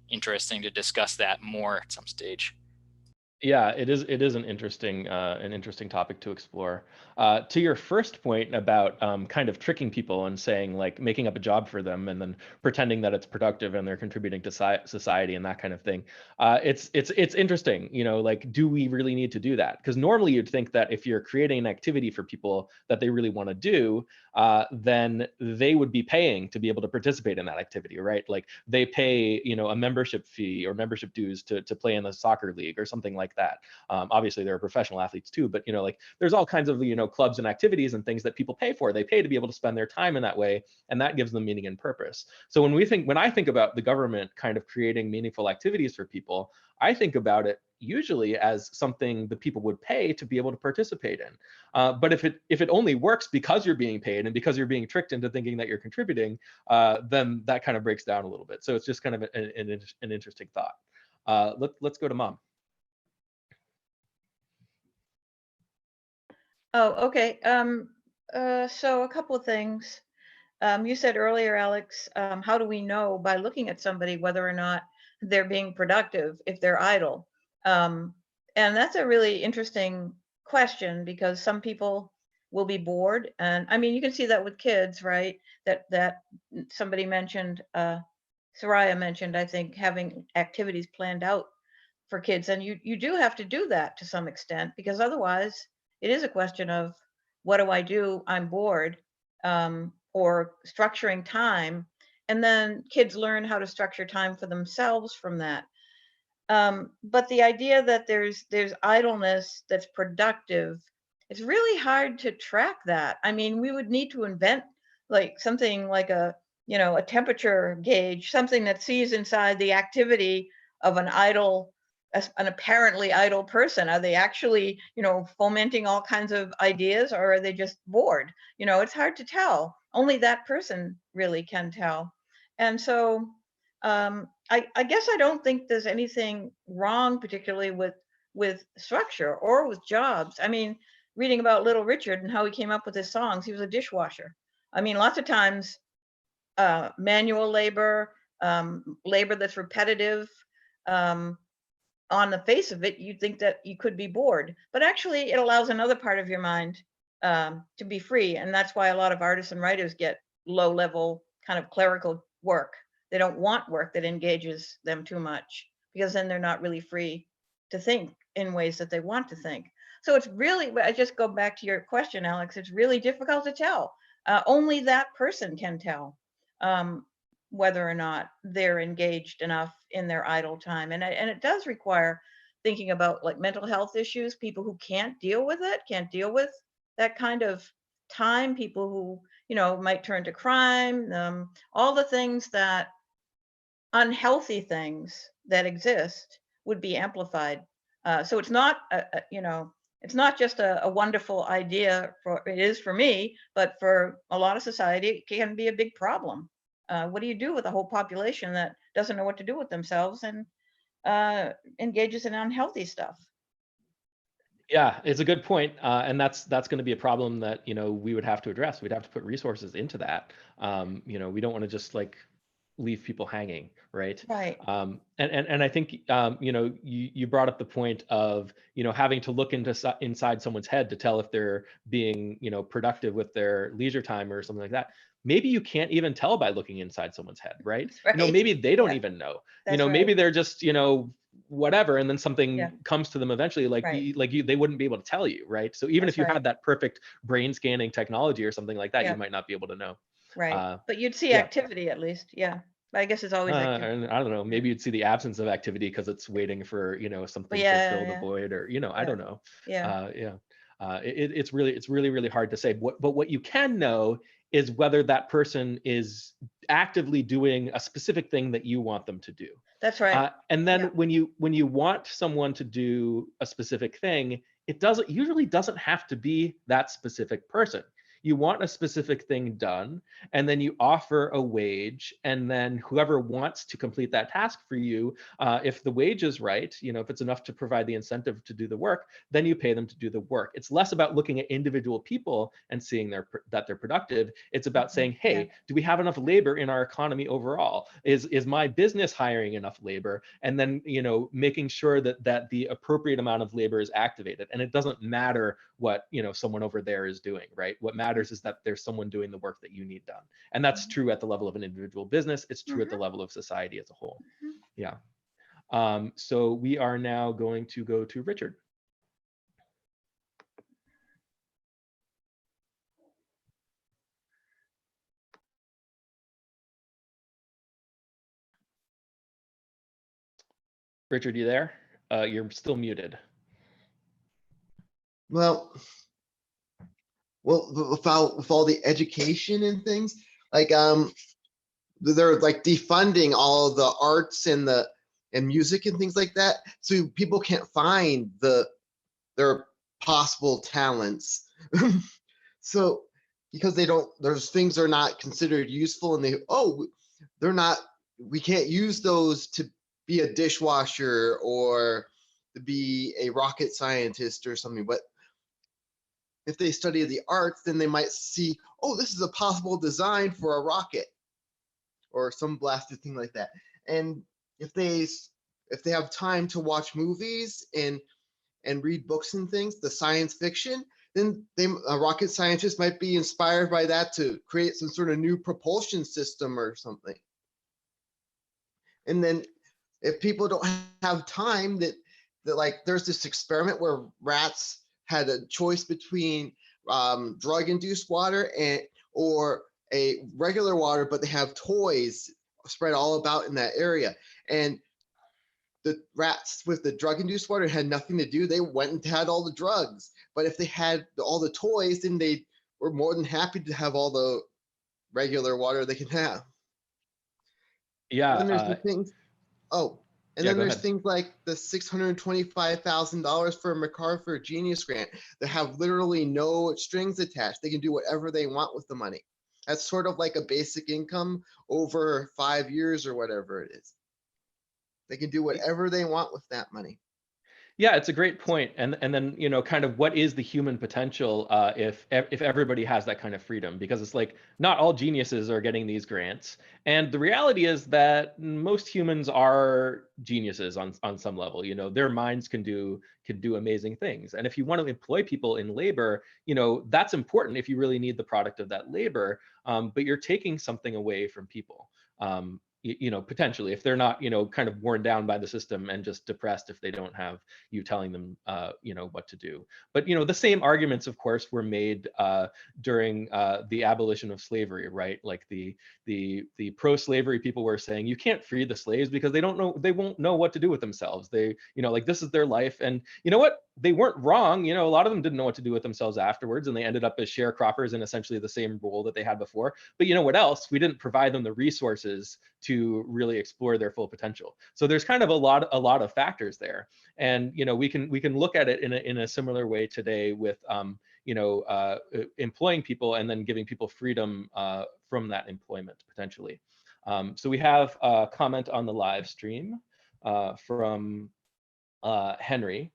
interesting to discuss that more at some stage. Yeah, it is an interesting topic to explore. To your first point about kind of tricking people and saying, like, making up a job for them and then pretending that it's productive and they're contributing to society and that kind of thing. It's interesting, like, do we really need to do that? Because normally you'd think that if you're creating an activity for people that they really want to do, then they would be paying to be able to participate in that activity, right? Like, they pay, a membership fee or membership dues to play in the soccer league or something like that. Obviously there are professional athletes too, but like, there's all kinds of clubs and activities and things that people pay for. They pay to be able to spend their time in that way, and that gives them meaning and purpose. So when I think about the government kind of creating meaningful activities for people, I think about it usually as something that people would pay to be able to participate in. But if it only works because you're being paid and because you're being tricked into thinking that you're contributing, then that kind of breaks down a little bit. So it's just kind of an interesting thought. Let's go to Mom. Oh, okay. So a couple of things. You said earlier, Alex, how do we know by looking at somebody whether or not they're being productive if they're idle? And that's a really interesting question, because some people will be bored. And I mean, you can see that with kids, right? That somebody mentioned, Soraya mentioned, I think, having activities planned out for kids. And you do have to do that to some extent, because otherwise it is a question of, what do I do? I'm bored. Or structuring time. And then kids learn how to structure time for themselves from that. But the idea that there's idleness that's productive, it's really hard to track that. I mean, we would need to invent like something like a temperature gauge, something that sees inside the activity of an apparently idle person. Are they actually, fomenting all kinds of ideas, or are they just bored? It's hard to tell. Only that person really can tell. And so I guess I don't think there's anything wrong particularly with structure or with jobs. I mean, reading about Little Richard and how he came up with his songs, he was a dishwasher. I mean, lots of times manual labor, labor that's repetitive, on the face of it, you'd think that you could be bored, but actually it allows another part of your mind to be free. And that's why a lot of artists and writers get low level kind of clerical work. They don't want work that engages them too much, because then they're not really free to think in ways that they want to think. So it's really, I just go back to your question, Alex, it's really difficult to tell. Only that person can tell whether or not they're engaged enough in their idle time. And it does require thinking about like mental health issues, people who can't deal with it, can't deal with that kind of time, people who, might turn to crime, all the things that, unhealthy things that exist would be amplified. So it's not, it's not just a wonderful idea it is for me, but for a lot of society, it can be a big problem. What do you do with a whole population that doesn't know what to do with themselves and engages in unhealthy stuff? Yeah, it's a good point, and that's going to be a problem that we would have to address. We'd have to put resources into that. We don't want to just like leave people hanging, right? Right. And I think you brought up the point of having to look inside someone's head to tell if they're being productive with their leisure time or something like that. Maybe you can't even tell by looking inside someone's head, right? Right. Maybe they don't even know. That's Maybe right. they're just whatever, and then something comes to them eventually, they wouldn't be able to tell you, right? So even if you had that perfect brain scanning technology or something like that, you might not be able to know. Right. But you'd see activity at least. Yeah. But I guess it's always activity. I don't know. Maybe you'd see the absence of activity because it's waiting for something to fill the void, or I don't know. It's really hard to say. But what you can know is whether that person is actively doing a specific thing that you want them to do. That's right. And then when you want someone to do a specific thing, it usually doesn't have to be that specific person. You want a specific thing done, and then you offer a wage, and then whoever wants to complete that task for you, if the wage is right, if it's enough to provide the incentive to do the work, then you pay them to do the work. It's less about looking at individual people and seeing that they're productive. It's about saying, hey, do we have enough labor in our economy overall? Is my business hiring enough labor? And then making sure that the appropriate amount of labor is activated. And it doesn't matter what someone over there is doing, right? What matters is that there's someone doing the work that you need done. And that's true at the level of an individual business. It's true at the level of society as a whole. Yeah. So we are now going to go to Richard. Richard, you there? You're still muted. Well, with all the education and things, like they're like defunding all of the arts and the and music and things like that. So people can't find their possible talents. So because those things are not considered useful, and they're not, we can't use those to be a dishwasher or to be a rocket scientist or something. But if they study the arts, then they might see, oh, this is a possible design for a rocket or some blasted thing like that. And if they have time to watch movies and read books and things, the science fiction, then a rocket scientist might be inspired by that to create some sort of new propulsion system or something. And then if people don't have time, that like there's this experiment where rats had a choice between drug-induced water or a regular water, but they have toys spread all about in that area. And the rats with the drug-induced water had nothing to do. They went and had all the drugs. But if they had all the toys, then they were more than happy to have all the regular water they can have. Yeah. And then there's the things. Oh, and Yeah, then go there's ahead. things like the $625,000 for a MacArthur Genius Grant that have literally no strings attached. They can do whatever they want with the money. That's sort of like a basic income over 5 years or whatever it is. They can do whatever they want with that money. Yeah, it's a great point. And then, you know, kind of what is the human potential if everybody has that kind of freedom? Because it's like not all geniuses are getting these grants. And the reality is that most humans are geniuses on some level. You know, their minds can do amazing things. And if you want to employ people in labor, you know, that's important if you really need the product of that labor. But you're taking something away from people. You know, potentially, if they're not, you know, kind of worn down by the system and just depressed if they don't have you telling them, you know, what to do. But, you know, the same arguments, of course, were made during the abolition of slavery, right? Like the pro-slavery people were saying, you can't free the slaves because they won't know what to do with themselves. They, you know, like this is their life. And you know what? They weren't wrong. You know, a lot of them didn't know what to do with themselves afterwards, and they ended up as sharecroppers in essentially the same role that they had before. But you know what else? We didn't provide them the resources to really explore their full potential. So there's kind of a lot of factors there. And you know, we can look at it in a similar way today with you know, employing people and then giving people freedom from that employment potentially. So we have a comment on the live stream from Henry.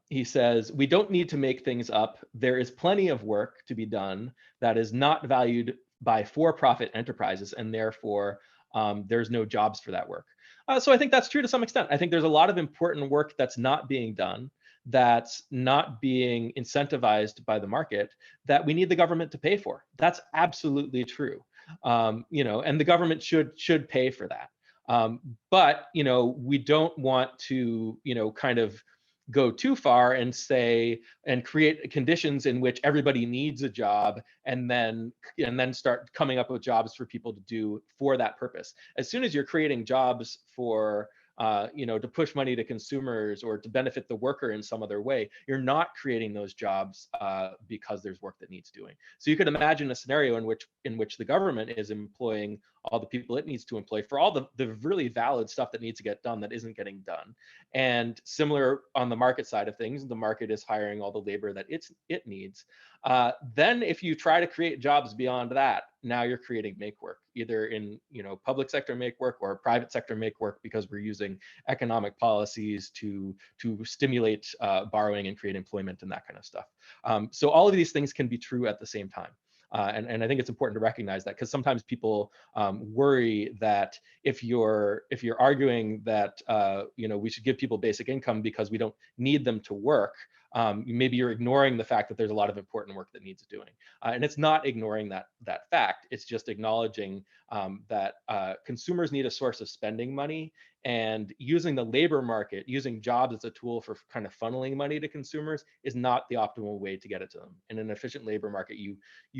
He says, we don't need to make things up. There is plenty of work to be done that is not valued by for-profit enterprises, and therefore there's no jobs for that work. So I think that's true to some extent. I think there's a lot of important work that's not being done, that's not being incentivized by the market, that we need the government to pay for. That's absolutely true. You know, and the government should pay for that. But you know, we don't want to, you know, kind of go too far and say and create conditions in which everybody needs a job and then start coming up with jobs for people to do for that purpose. As soon as you're creating jobs for you know, to push money to consumers or to benefit the worker in some other way, you're not creating those jobs because there's work that needs doing. So you could imagine a scenario in which the government is employing all the people it needs to employ for all the really valid stuff that needs to get done that isn't getting done. And similar on the market side of things, the market is hiring all the labor that it needs. Then if you try to create jobs beyond that, now you're creating make work, either in, you know, public sector make work or private sector make work, because we're using economic policies to stimulate borrowing and create employment and that kind of stuff. So all of these things can be true at the same time. And I think it's important to recognize that, because sometimes people worry that if you're arguing that you know, we should give people basic income because we don't need them to work, maybe you're ignoring the fact that there's a lot of important work that needs doing. And it's not ignoring that fact. It's just acknowledging that consumers need a source of spending money, and using the labor market, using jobs as a tool for kind of funneling money to consumers is not the optimal way to get it to them. In an efficient labor market, you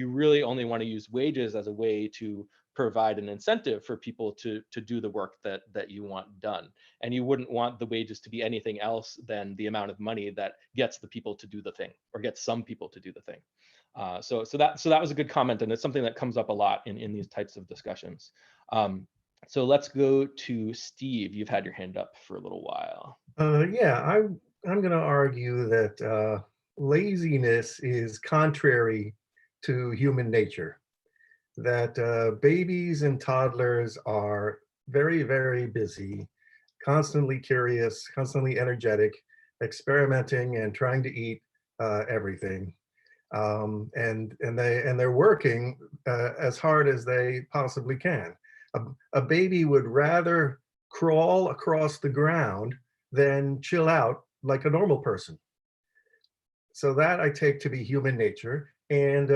really only want to use wages as a way to provide an incentive for people to do the work that you want done. And you wouldn't want the wages to be anything else than the amount of money that gets the people to do the thing, or gets some people to do the thing. So that was a good comment, and it's something that comes up a lot in these types of discussions. So let's go to Steve. You've had your hand up for a little while. Yeah, I'm going to argue that laziness is contrary to human nature. That babies and toddlers are very, very busy, constantly curious, constantly energetic, experimenting and trying to eat everything. And they're working as hard as they possibly can. A baby would rather crawl across the ground than chill out like a normal person. So that I take to be human nature. And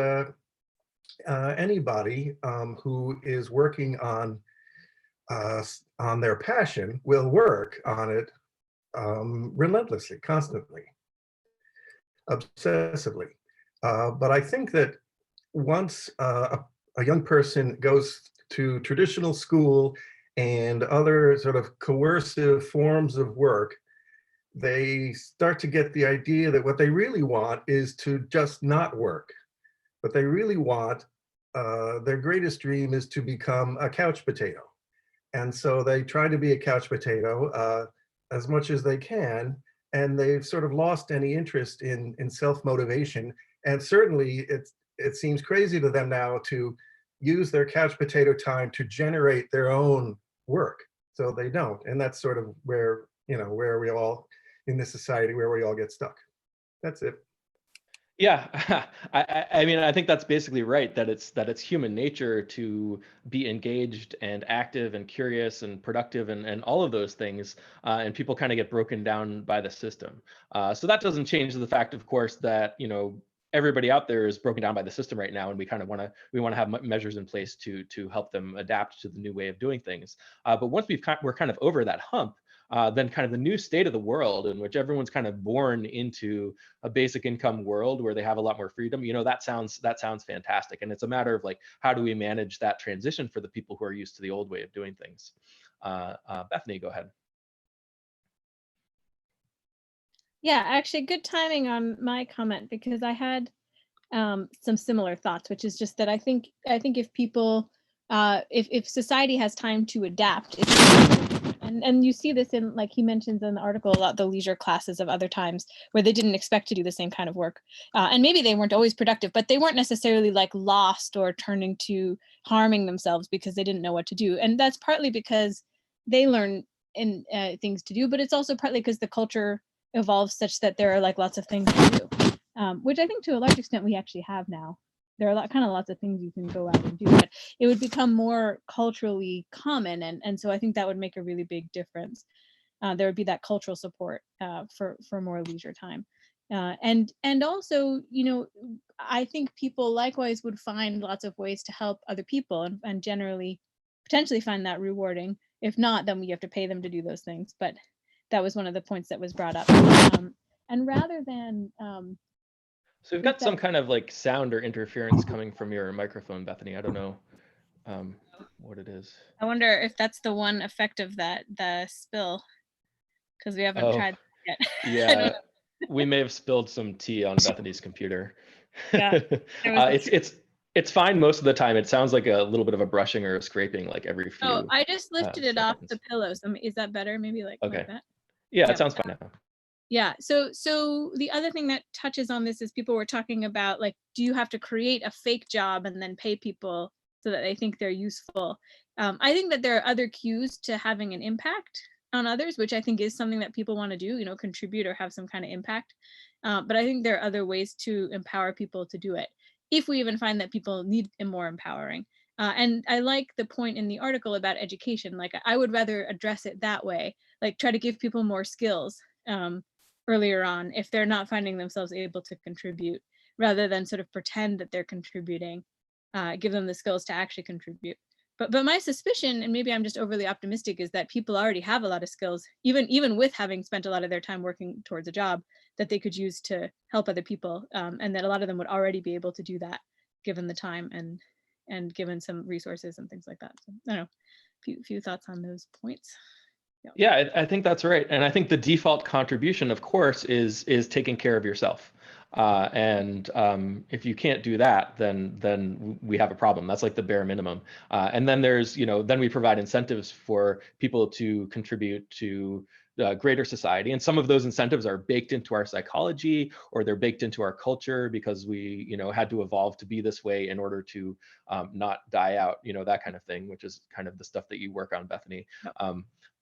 anybody who is working on their passion will work on it relentlessly, constantly, obsessively. But I think that once a young person goes to traditional school and other sort of coercive forms of work, they start to get the idea that what they really want is to just not work. What they really want, their greatest dream is to become a couch potato. And so they try to be a couch potato as much as they can, and they've sort of lost any interest in self-motivation. And certainly it seems crazy to them now to use their couch potato time to generate their own work. So they don't. And that's sort of where, where we all, in this society, where we all get stuck. That's it. Yeah, I mean, I think that's basically right, that it's human nature to be engaged and active and curious and productive and all of those things, and people kind of get broken down by the system. So that doesn't change the fact, of course, that everybody out there is broken down by the system right now, and we kind of want to have measures in place to help them adapt to the new way of doing things. But once we're kind of over that hump, then kind of the new state of the world in which everyone's kind of born into a basic income world where they have a lot more freedom, that sounds fantastic. And it's a matter of like, how do we manage that transition for the people who are used to the old way of doing things? Bethany, go ahead. Yeah, actually good timing on my comment, because I had some similar thoughts, which is just that I think if people, if society has time to adapt, and you see this in, like he mentions in the article, a lot the leisure classes of other times where they didn't expect to do the same kind of work. And maybe they weren't always productive, but they weren't necessarily like lost or turning to harming themselves because they didn't know what to do. And that's partly because they learn in things to do, but it's also partly because the culture evolves such that there are like lots of things to do, which I think to a large extent we actually have now. There are lots of things you can go out and do, but it would become more culturally common, and so I think that would make a really big difference. There would be that cultural support for more leisure time, and also, I think people likewise would find lots of ways to help other people, and generally, potentially find that rewarding. If not, then we have to pay them to do those things. But that was one of the points that was brought up, and rather than so we've got some kind of like sound or interference coming from your microphone, Bethany. I don't know what it is. I wonder if that's the one effect of the spill, because we haven't tried that yet. Yeah, we may have spilled some tea on Bethany's computer. Yeah, it's fine most of the time. It sounds like a little bit of a brushing or a scraping like every few. Oh, I just lifted it off the pillow. So is that better? Maybe like that? Yeah, it sounds fine now. Yeah. So the other thing that touches on this is people were talking about, like, do you have to create a fake job and then pay people so that they think they're useful? I think that there are other cues to having an impact on others, which I think is something that people want to do, contribute or have some kind of impact. But I think there are other ways to empower people to do it, if we even find that people need more empowering. And I like the point in the article about education. Like, I would rather address it that way, like try to give people more skills earlier on if they're not finding themselves able to contribute, rather than sort of pretend that they're contributing, give them the skills to actually contribute. But my suspicion, and maybe I'm just overly optimistic, is that people already have a lot of skills, even with having spent a lot of their time working towards a job that they could use to help other people, and that a lot of them would already be able to do that given the time and given some resources and things like that. So I don't know, few thoughts on those points. Yeah, I think that's right. And I think the default contribution, of course, is taking care of yourself. If you can't do that, then we have a problem. That's like the bare minimum. And then there's, then we provide incentives for people to contribute to greater society. And some of those incentives are baked into our psychology, or they're baked into our culture because we, had to evolve to be this way in order to not die out, that kind of thing, which is kind of the stuff that you work on, Bethany.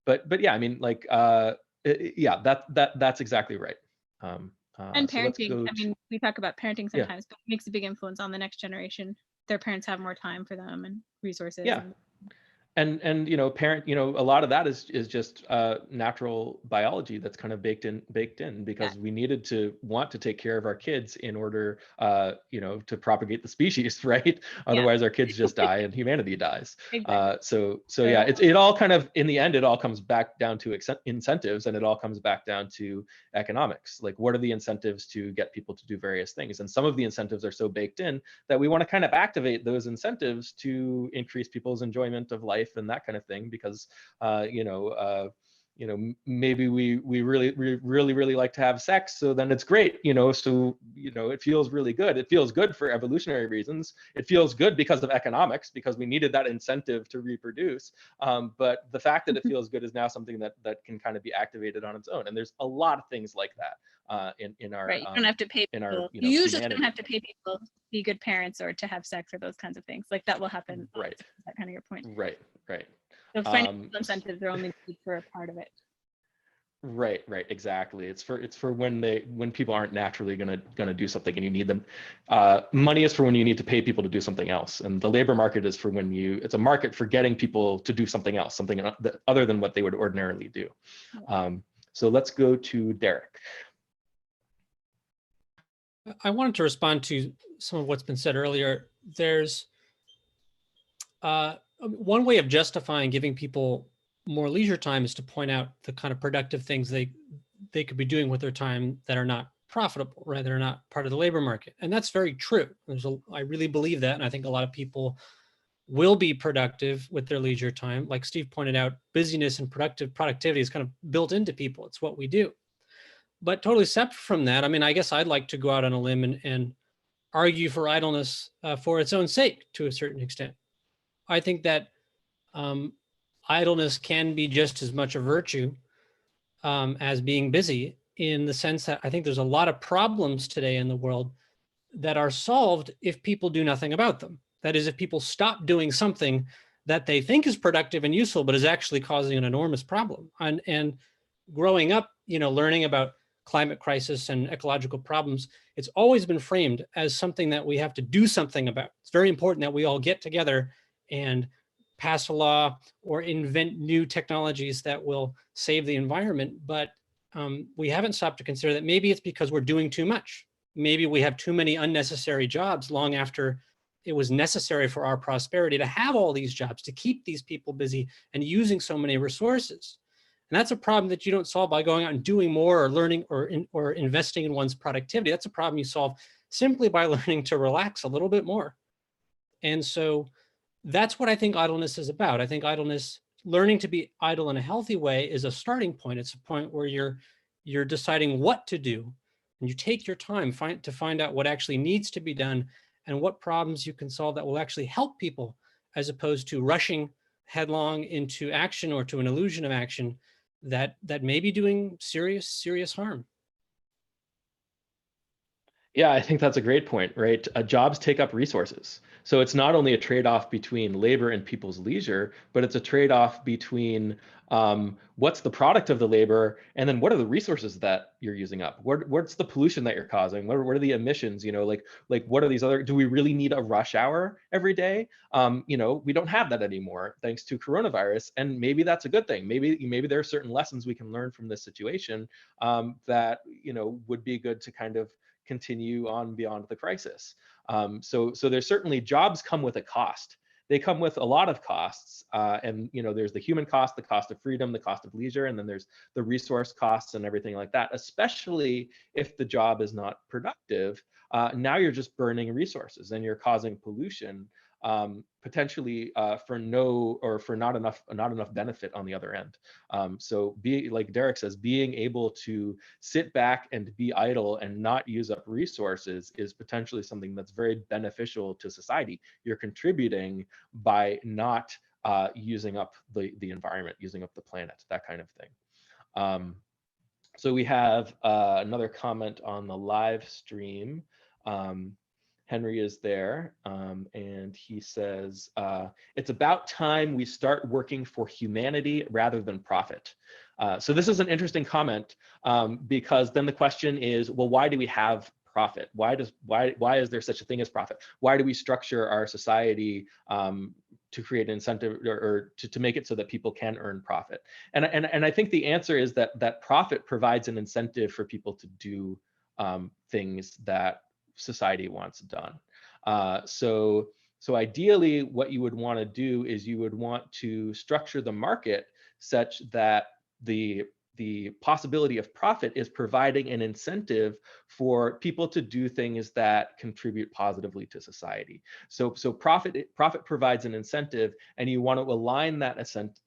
But yeah, I mean, like, yeah, that's exactly right. And so let's parenting, go I mean, we talk about parenting Yeah. sometimes, but it makes a big influence on the next generation. Their parents have more time for them and resources. Yeah. And parent, a lot of that is just natural biology that's kind of baked in because we needed to want to take care of our kids in order to propagate the species, right? Otherwise our kids just die and humanity dies. Exactly. So yeah, it all kind of, in the end, it all comes back down to incentives, and it all comes back down to economics. Like, what are the incentives to get people to do various things? And some of the incentives are so baked in that we want to kind of activate those incentives to increase people's enjoyment of life and that kind of thing, because maybe we really like to have sex, so then it's great, so it feels really good. It feels good for evolutionary reasons. It feels good because of economics, because we needed that incentive to reproduce. But the fact that it feels good is now something that can kind of be activated on its own. And there's a lot of things like that in our right. You don't have to pay people. in our You usually humanity. don't have to pay people to be good parents or to have sex or those kinds of things. Like, that will happen. Right. Is that kind of your point? Right. So financial incentives are only good for a part of it. Right, exactly. It's for when people aren't naturally gonna do something and you need them. Money is for when you need to pay people to do something else, and the labor market is for when it's a market for getting people to do something else, something other than what they would ordinarily do. So let's go to Derek. I wanted to respond to some of what's been said earlier. There's one way of justifying giving people more leisure time is to point out the kind of productive things they could be doing with their time that are not profitable, right? They're not part of the labor market. And that's very true. I really believe that. And I think a lot of people will be productive with their leisure time. Like Steve pointed out, busyness and productivity is kind of built into people. It's what we do. But totally separate from that, I mean, I guess I'd like to go out on a limb and argue for idleness for its own sake to a certain extent. I think that idleness can be just as much a virtue as being busy, in the sense that I think there's a lot of problems today in the world that are solved if people do nothing about them. That is, if people stop doing something that they think is productive and useful, but is actually causing an enormous problem. And growing up, learning about climate crisis and ecological problems, it's always been framed as something that we have to do something about. It's very important that we all get together and pass a law or invent new technologies that will save the environment. But we haven't stopped to consider that maybe it's because we're doing too much. Maybe we have too many unnecessary jobs long after it was necessary for our prosperity to have all these jobs, to keep these people busy and using so many resources. And that's a problem that you don't solve by going out and doing more or learning or investing in one's productivity. That's a problem you solve simply by learning to relax a little bit more. And so that's what I think idleness is about. I think idleness, learning to be idle in a healthy way, is a starting point. It's a point where you're deciding what to do, and you take your time to find out what actually needs to be done and what problems you can solve that will actually help people, as opposed to rushing headlong into action or to an illusion of action that may be doing serious harm. Yeah, I think that's a great point, right? Jobs take up resources. So it's not only a trade-off between labor and people's leisure, but it's a trade-off between what's the product of the labor, and then what are the resources that you're using up? What's the pollution that you're causing? What are the emissions? Like what are these other? Do we really need a rush hour every day? We don't have that anymore thanks to coronavirus, and maybe that's a good thing. Maybe there are certain lessons we can learn from this situation that would be good to kind of continue on beyond the crisis. So there's certainly, jobs come with a cost. They come with a lot of costs, and there's the human cost, the cost of freedom, the cost of leisure, and then there's the resource costs and everything like that. Especially if the job is not productive, now you're just burning resources and you're causing pollution. potentially for not enough benefit on the other end. So like Derek says, being able to sit back and be idle and not use up resources is potentially something that's very beneficial to society. You're contributing by not using up the environment, using up the planet, that kind of thing. So we have another comment on the live stream. Henry is there, and he says, it's about time we start working for humanity rather than profit. So this is an interesting comment, because then the question is, well, why do we have profit? Why is there such a thing as profit? Why do we structure our society to create an incentive or to make it so that people can earn profit? And I think the answer is that profit provides an incentive for people to do things that society wants done. So ideally, what you would want to do is you would want to structure the market such that the possibility of profit is providing an incentive for people to do things that contribute positively to society. So profit provides an incentive, and you want to align that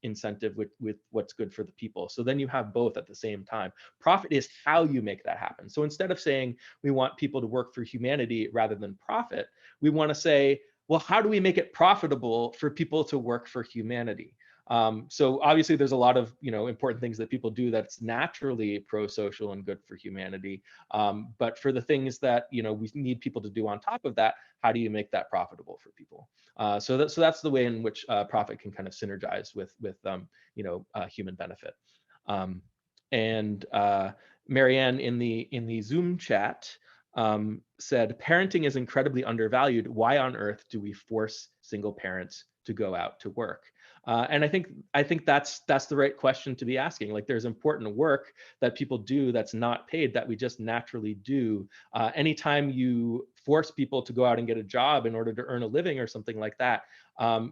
incentive with what's good for the people. So then you have both at the same time. Profit is how you make that happen. So instead of saying we want people to work for humanity rather than profit, we want to say, well, how do we make it profitable for people to work for humanity? So obviously there's a lot of important things that people do that's naturally pro-social and good for humanity. But for the things that we need people to do on top of that, how do you make that profitable for people? So that's the way in which profit can kind of synergize with human benefit. And Marianne in the Zoom chat said, parenting is incredibly undervalued. Why on earth do we force single parents to go out to work? And I think that's the right question to be asking. Like, there's important work that people do that's not paid that we just naturally do. Anytime you force people to go out and get a job in order to earn a living or something like that,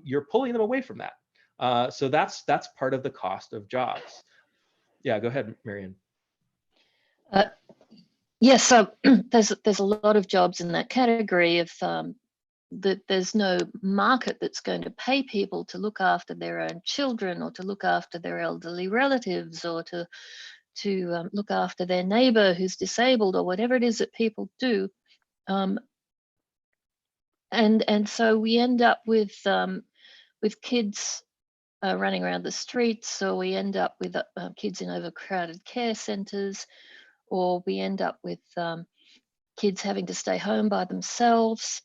you're pulling them away from that. So that's part of the cost of jobs. Yeah, go ahead, Marianne. Yes, so there's a lot of jobs in that category of that there's no market that's going to pay people to look after their own children or to look after their elderly relatives or to look after their neighbor who's disabled or whatever it is that people do. And so we end up with kids running around the streets, or we end up with kids in overcrowded care centers, or we end up with kids having to stay home by themselves.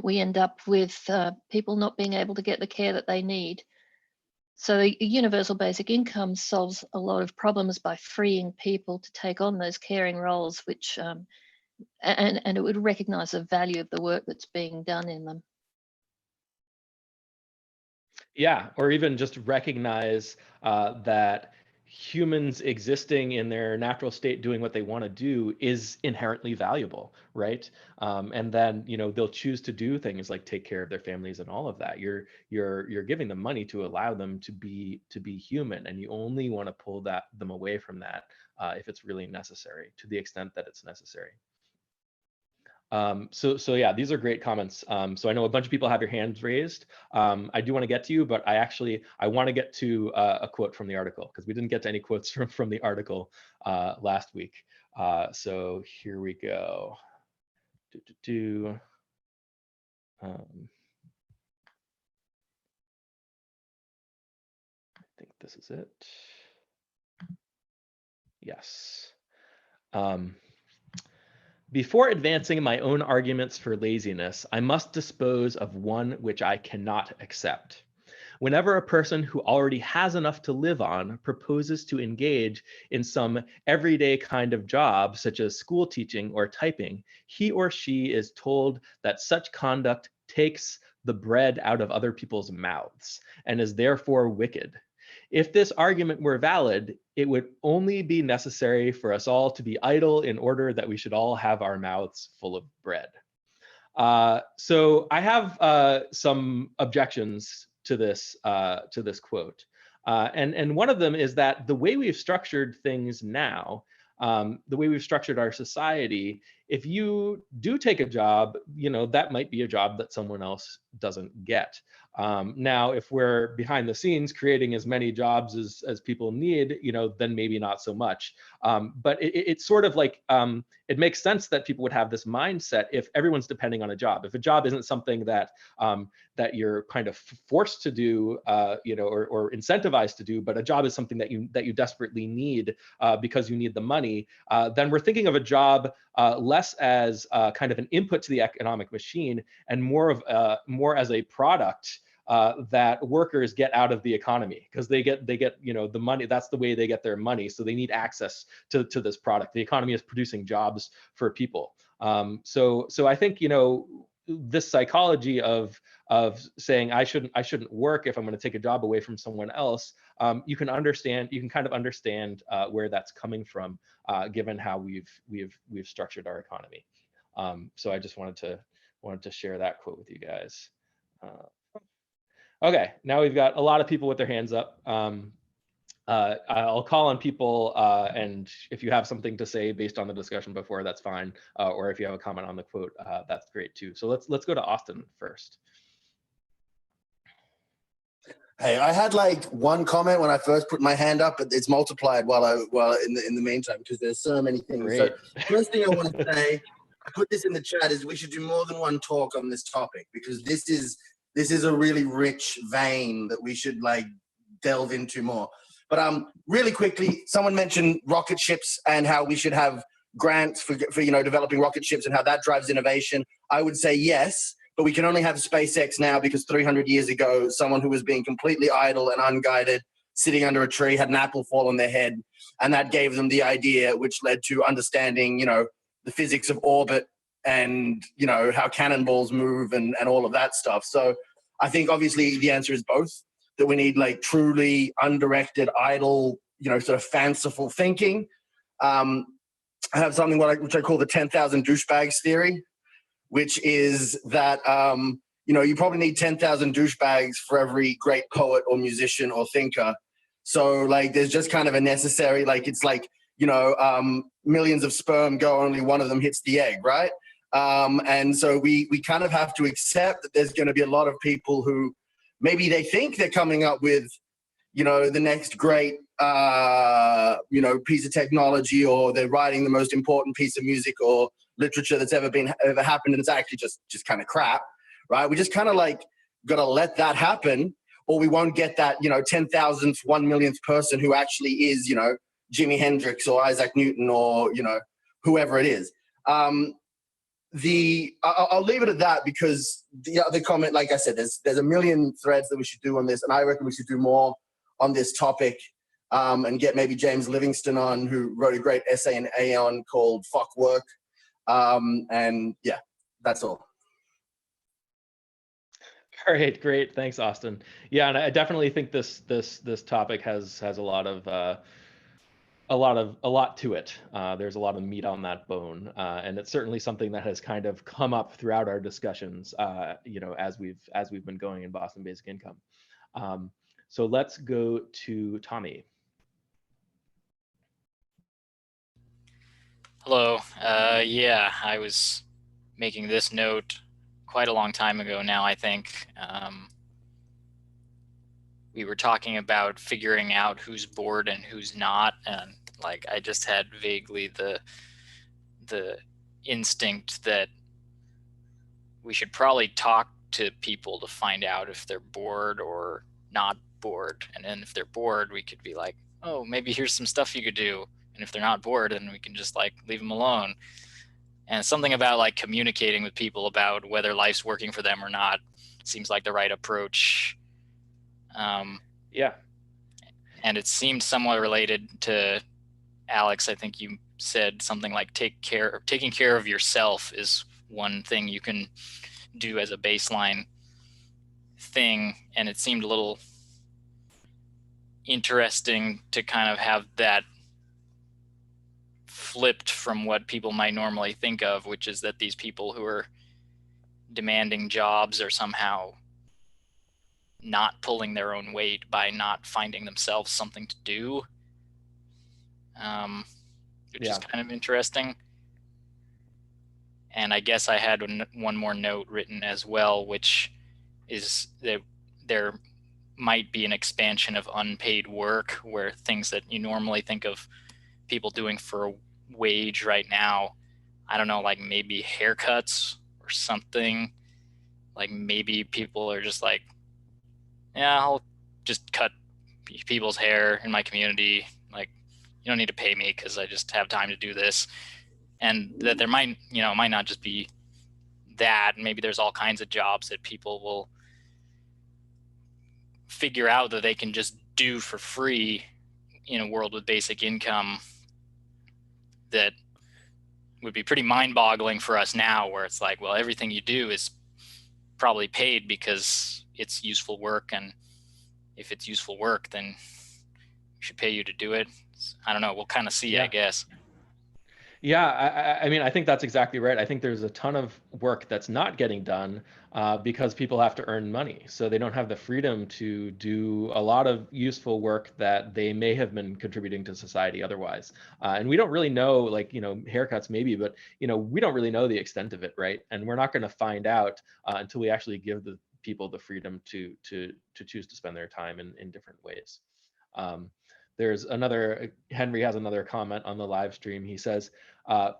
We end up with people not being able to get the care that they need. So the universal basic income solves a lot of problems by freeing people to take on those caring roles, which and it would recognize the value of the work that's being done in them. Yeah, or even just recognize that humans existing in their natural state doing what they want to do is inherently valuable, right? And then they'll choose to do things like take care of their families and all of that. You're giving them money to allow them to be human, and you only want to pull them away from that if it's really necessary, to the extent that it's necessary. So yeah, these are great comments. So I know a bunch of people have your hands raised. I do want to get to you, but I want to get to a quote from the article, because we didn't get to any quotes from the article last week. So here we go. I think this is it. Yes. Before advancing my own arguments for laziness, I must dispose of one which I cannot accept. Whenever a person who already has enough to live on proposes to engage in some everyday kind of job, such as school teaching or typing, he or she is told that such conduct takes the bread out of other people's mouths and is therefore wicked. If this argument were valid, it would only be necessary for us all to be idle in order that we should all have our mouths full of bread. So I have some objections to this quote. And one of them is that the way we've structured things now, the way we've structured our society, if you do take a job, that might be a job that someone else doesn't get. Now, if we're behind the scenes creating as many jobs as people need, then maybe not so much. But it's sort of like, it makes sense that people would have this mindset if everyone's depending on a job. If a job isn't something that that you're kind of forced to do, or incentivized to do, but a job is something that you desperately need because you need the money, then we're thinking of a job less as kind of an input to the economic machine and more as a product that workers get out of the economy, because they get the money. That's the way they get their money. So they need access to this product. The economy is producing jobs for people. So I think this psychology of saying I shouldn't work if I'm going to take a job away from someone else. You can kind of understand where that's coming from, given how we've structured our economy. So I just wanted to share that quote with you guys. Okay, now we've got a lot of people with their hands up. I'll call on people, and if you have something to say based on the discussion before, that's fine. Or if you have a comment on the quote, that's great too. So let's go to Austin first. Hey, I had like one comment when I first put my hand up, but it's multiplied while in the meantime, because there's so many things. Great. So first thing I want to say, I put this in the chat, is we should do more than one talk on this topic, because this is a really rich vein that we should like delve into more. But really quickly, someone mentioned rocket ships and how we should have grants for developing rocket ships and how that drives innovation. I would say yes, but we can only have SpaceX now because 300 years ago, someone who was being completely idle and unguided, sitting under a tree, had an apple fall on their head, and that gave them the idea, which led to understanding, the physics of orbit and how cannonballs move and all of that stuff. So I think obviously the answer is both, that we need like truly undirected, idle, sort of fanciful thinking. I have something which I call the 10,000 douchebags theory, which is that, you probably need 10,000 douchebags for every great poet or musician or thinker. So like, there's just kind of a necessary, like, it's like, millions of sperm go, only one of them hits the egg, right? And so we kind of have to accept that there's going to be a lot of people who maybe they think they're coming up with, the next great, piece of technology, or they're writing the most important piece of music or literature that's ever happened, and it's actually just kind of crap, right? We just kind of like got to let that happen, or we won't get that 10,000th, 1 millionth person who actually is Jimi Hendrix or Isaac Newton or whoever it is. I'll leave it at that, because the other comment, like I said, there's a million threads that we should do on this, and I reckon we should do more on this topic, and get maybe James Livingston on, who wrote a great essay in Aeon called "Fuck Work." And yeah, that's all. All right, great. Thanks, Austin. Yeah, and I definitely think this topic has a lot to it. There's a lot of meat on that bone, and it's certainly something that has kind of come up throughout our discussions, as we've been going in Boston Basic Income. So let's go to Tommy. Hello. Yeah, I was making this note quite a long time ago now, I think. We were talking about figuring out who's bored and who's not, and like I just had vaguely the instinct that we should probably talk to people to find out if they're bored or not bored. And then if they're bored, we could be like, oh, maybe here's some stuff you could do. And if they're not bored, then we can just like leave them alone. And something about like communicating with people about whether life's working for them or not seems like the right approach. Yeah. And it seemed somewhat related to Alex. I think you said something like taking care of yourself is one thing you can do as a baseline thing. And it seemed a little interesting to kind of have that flipped from what people might normally think of, which is that these people who are demanding jobs are somehow not pulling their own weight by not finding themselves something to do, which is kind of interesting. And I guess I had one more note written as well, which is that there might be an expansion of unpaid work, where things that you normally think of people doing for a wage right now, I don't know, like maybe haircuts or something. Like maybe people are just like, yeah, I'll just cut people's hair in my community. Like, you don't need to pay me because I just have time to do this. And that there might, might not just be that. Maybe there's all kinds of jobs that people will figure out that they can just do for free in a world with basic income, that would be pretty mind-boggling for us now, where it's like, well, everything you do is probably paid because it's useful work, and if it's useful work, then we should pay you to do it. I don't know, we'll kind of see. Yeah. I guess. Yeah, I mean, I think that's exactly right. I think there's a ton of work that's not getting done because people have to earn money. So they don't have the freedom to do a lot of useful work that they may have been contributing to society otherwise. And we don't really know, like, haircuts maybe, but, we don't really know the extent of it, right? And we're not going to find out until we actually give the people the freedom to choose to spend their time in different ways. There's another, Henry has another comment on the live stream. He says,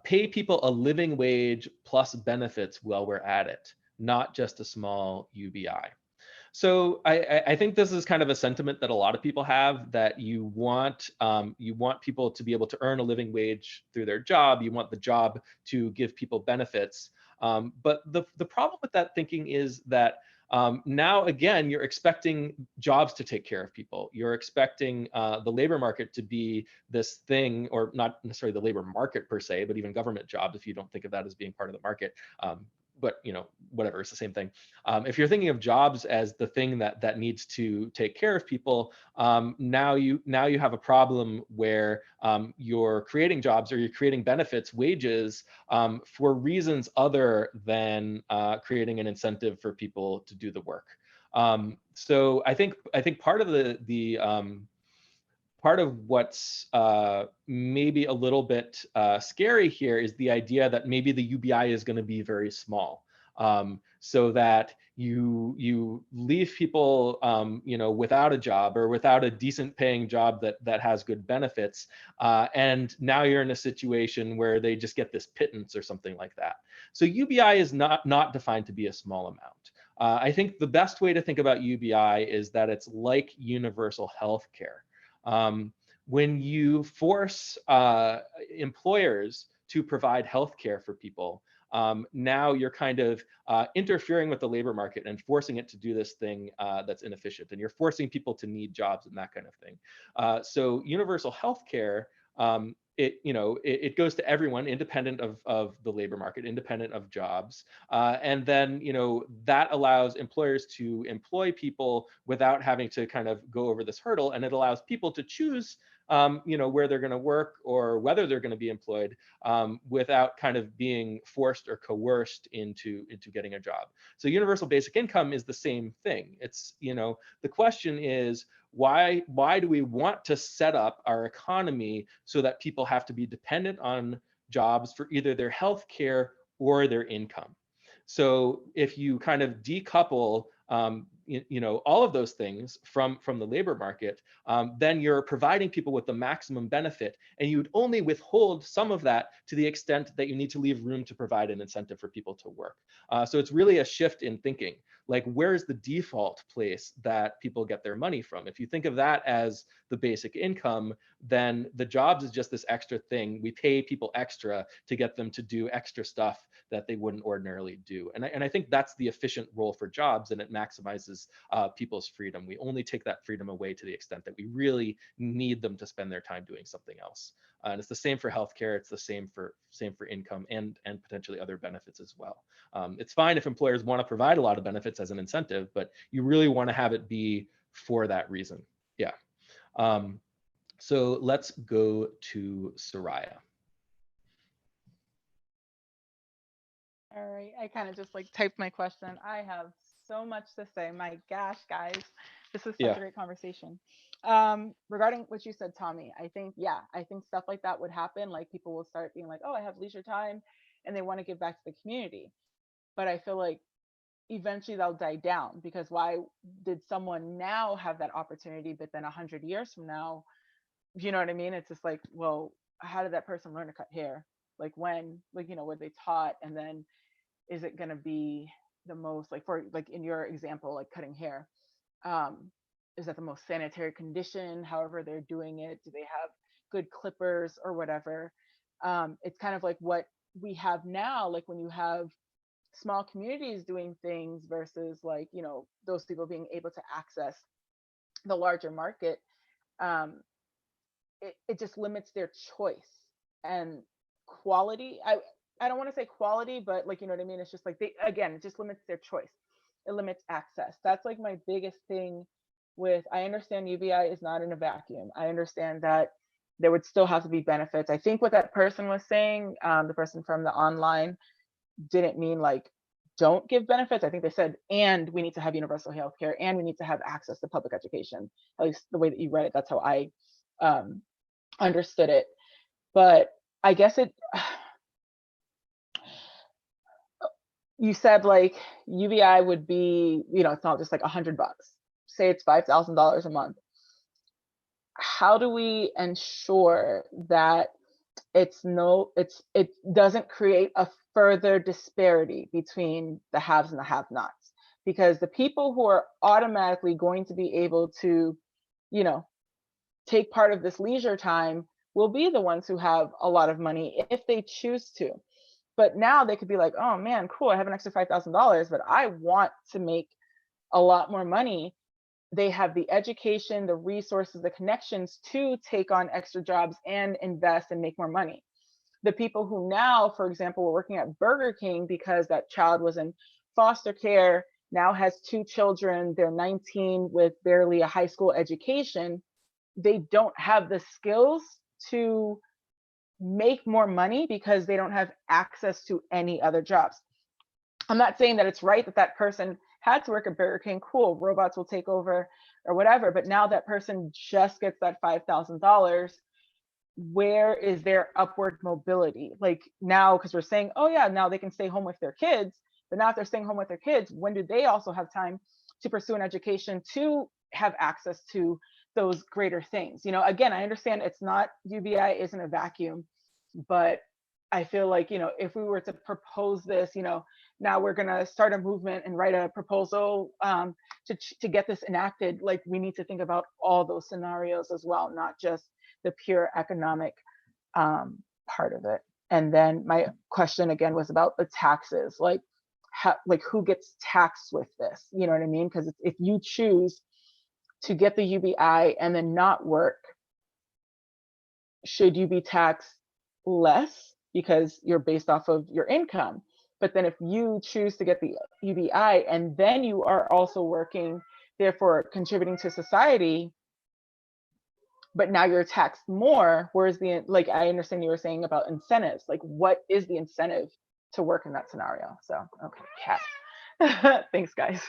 pay people a living wage plus benefits while we're at it, not just a small UBI. So I think this is kind of a sentiment that a lot of people have, that you want people to be able to earn a living wage through their job. You want the job to give people benefits. But the problem with that thinking is that now, again, you're expecting jobs to take care of people. You're expecting the labor market to be this thing, or not necessarily the labor market per se, but even government jobs, if you don't think of that as being part of the market. But whatever, it's the same thing. If you're thinking of jobs as the thing that needs to take care of people, now you have a problem where you're creating jobs, or you're creating benefits, wages, for reasons other than creating an incentive for people to do the work. So I think part of part of what's maybe a little bit scary here is the idea that maybe the UBI is going to be very small, so that you leave people without a job, or without a decent paying job that has good benefits, and now you're in a situation where they just get this pittance or something like that. So UBI is not defined to be a small amount. I think the best way to think about UBI is that it's like universal health care. When you force employers to provide healthcare for people, now you're kind of interfering with the labor market and forcing it to do this thing that's inefficient, and you're forcing people to need jobs and that kind of thing. So universal healthcare, it goes to everyone, independent of the labor market, independent of jobs, and then that allows employers to employ people without having to kind of go over this hurdle, and it allows people to choose where they're going to work or whether they're going to be employed, without kind of being forced or coerced into getting a job. So universal basic income is the same thing. It's the question is, why do we want to set up our economy so that people have to be dependent on jobs for either their health care or their income? So if you kind of decouple all of those things from the labor market, then you're providing people with the maximum benefit, and you'd only withhold some of that to the extent that you need to leave room to provide an incentive for people to work. So it's really a shift in thinking. Like, where's the default place that people get their money from? If you think of that as the basic income, then the jobs is just this extra thing. We pay people extra to get them to do extra stuff that they wouldn't ordinarily do. And I think that's the efficient role for jobs, and it maximizes people's freedom. We only take that freedom away to the extent that we really need them to spend their time doing something else. And it's the same for healthcare. It's the same for income and potentially other benefits as well. It's fine if employers want to provide a lot of benefits as an incentive, but you really want to have it be for that reason. Yeah. So let's go to Soraya. All right, I kind of just like typed my question. I have so much to say. My gosh, guys, this is such a great conversation. Regarding what you said, Tommy, I think stuff like that would happen. Like, people will start being like, oh, I have leisure time and they want to give back to the community. But I feel like eventually they'll die down, because why did someone now have that opportunity, but then 100 years from now, you know what I mean? It's just like, well, how did that person learn to cut hair? Like when, like, you know, were they taught? And then is it going to be the most, like, for like in your example, like cutting hair, is that the most sanitary condition? However they're doing it, do they have good clippers or whatever? It's kind of like what we have now, like when you have small communities doing things versus, like, you know, those people being able to access the larger market. It just limits their choice and quality. I don't want to say quality, but, like, you know what I mean? It's just like, it just limits their choice. It limits access. That's like my biggest thing with, I understand UBI is not in a vacuum. I understand that there would still have to be benefits. I think what that person was saying, the person from the online, didn't mean like, don't give benefits. I think they said, and we need to have universal health care, and we need to have access to public education. At least the way that you read it, that's how I understood it. But I guess you said like UBI would be, you know, it's not just like $100. Say it's $5,000 a month. How do we ensure that it doesn't create a further disparity between the haves and the have-nots? Because the people who are automatically going to be able to, you know, take part of this leisure time will be the ones who have a lot of money if they choose to. But now they could be like, oh man, cool, I have an extra $5,000, but I want to make a lot more money. They have the education, the resources, the connections to take on extra jobs and invest and make more money. The people who now, for example, were working at Burger King because that child was in foster care, now has 2 children, they're 19 with barely a high school education. They don't have the skills to make more money because they don't have access to any other jobs. I'm not saying that it's right that that person had to work at Burger King. Cool, robots will take over or whatever. But now that person just gets that $5,000. Where is their upward mobility? Like now, because we're saying, oh yeah, now they can stay home with their kids. But now if they're staying home with their kids, when do they also have time to pursue an education to have access to those greater things? You know, again, I understand it's not, UBI isn't a vacuum, but I feel like, you know, if we were to propose this, you know, now we're going to start a movement and write a proposal to get this enacted, like we need to think about all those scenarios as well, not just the pure economic part of it. And then my question again was about the taxes, like who gets taxed with this? You know what I mean? Because if you choose to get the UBI and then not work, should you be taxed less because you're based off of your income? But then if you choose to get the UBI and then you are also working, therefore contributing to society, but now you're taxed more, where's the, like, I understand you were saying about incentives, like what is the incentive to work in that scenario? So, okay, cat. Thanks, guys.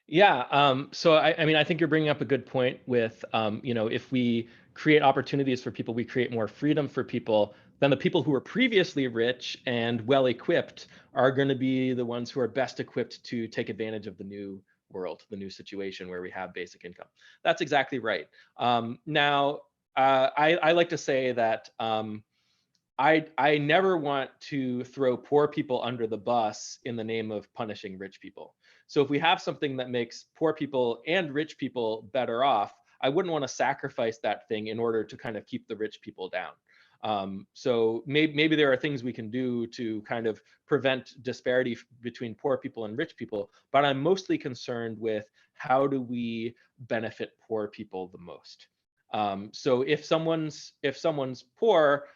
Yeah, so I mean, I think you're bringing up a good point with, you know, if we create opportunities for people, we create more freedom for people, then the people who were previously rich and well-equipped are going to be the ones who are best equipped to take advantage of the new world, the new situation where we have basic income. That's exactly right. Now, I like to say that I never want to throw poor people under the bus in the name of punishing rich people. So if we have something that makes poor people and rich people better off, I wouldn't want to sacrifice that thing in order to kind of keep the rich people down. So maybe there are things we can do to kind of prevent disparity between poor people and rich people, but I'm mostly concerned with how do we benefit poor people the most. So if someone's poor,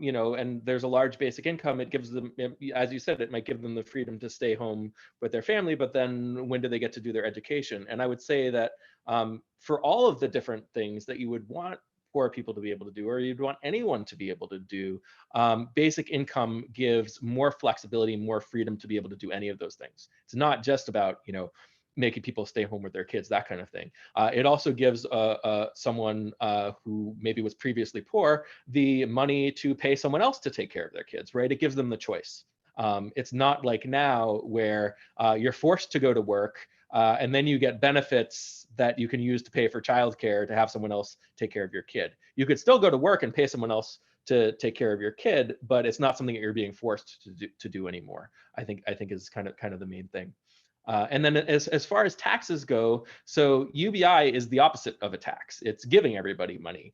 you know, and there's a large basic income, it gives them, as you said, it might give them the freedom to stay home with their family, but then when do they get to do their education? And I would say that for all of the different things that you would want poor people to be able to do, or you'd want anyone to be able to do, basic income gives more flexibility, more freedom to be able to do any of those things. It's not just about, you know, making people stay home with their kids, that kind of thing. It also gives someone who maybe was previously poor the money to pay someone else to take care of their kids, right? It gives them the choice. It's not like now where you're forced to go to work and then you get benefits that you can use to pay for childcare to have someone else take care of your kid. You could still go to work and pay someone else to take care of your kid, but it's not something that you're being forced to do anymore. I think is kind of the main thing. And then as far as taxes go, so UBI is the opposite of a tax. It's giving everybody money.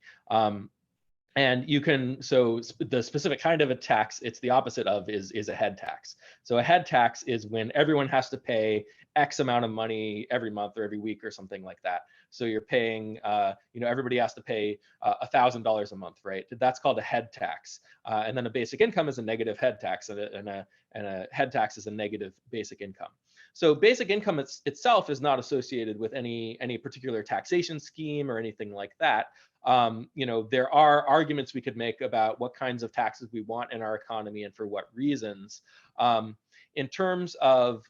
And you can, so the specific kind of a tax it's the opposite of is a head tax. So a head tax is when everyone has to pay X amount of money every month or every week or something like that. So you're paying, everybody has to pay $1,000 a month, right? That's called a head tax. And then a basic income is a negative head tax, and a head tax is a negative basic income. So basic income itself is not associated with any particular taxation scheme or anything like that. There are arguments we could make about what kinds of taxes we want in our economy and for what reasons. In terms of,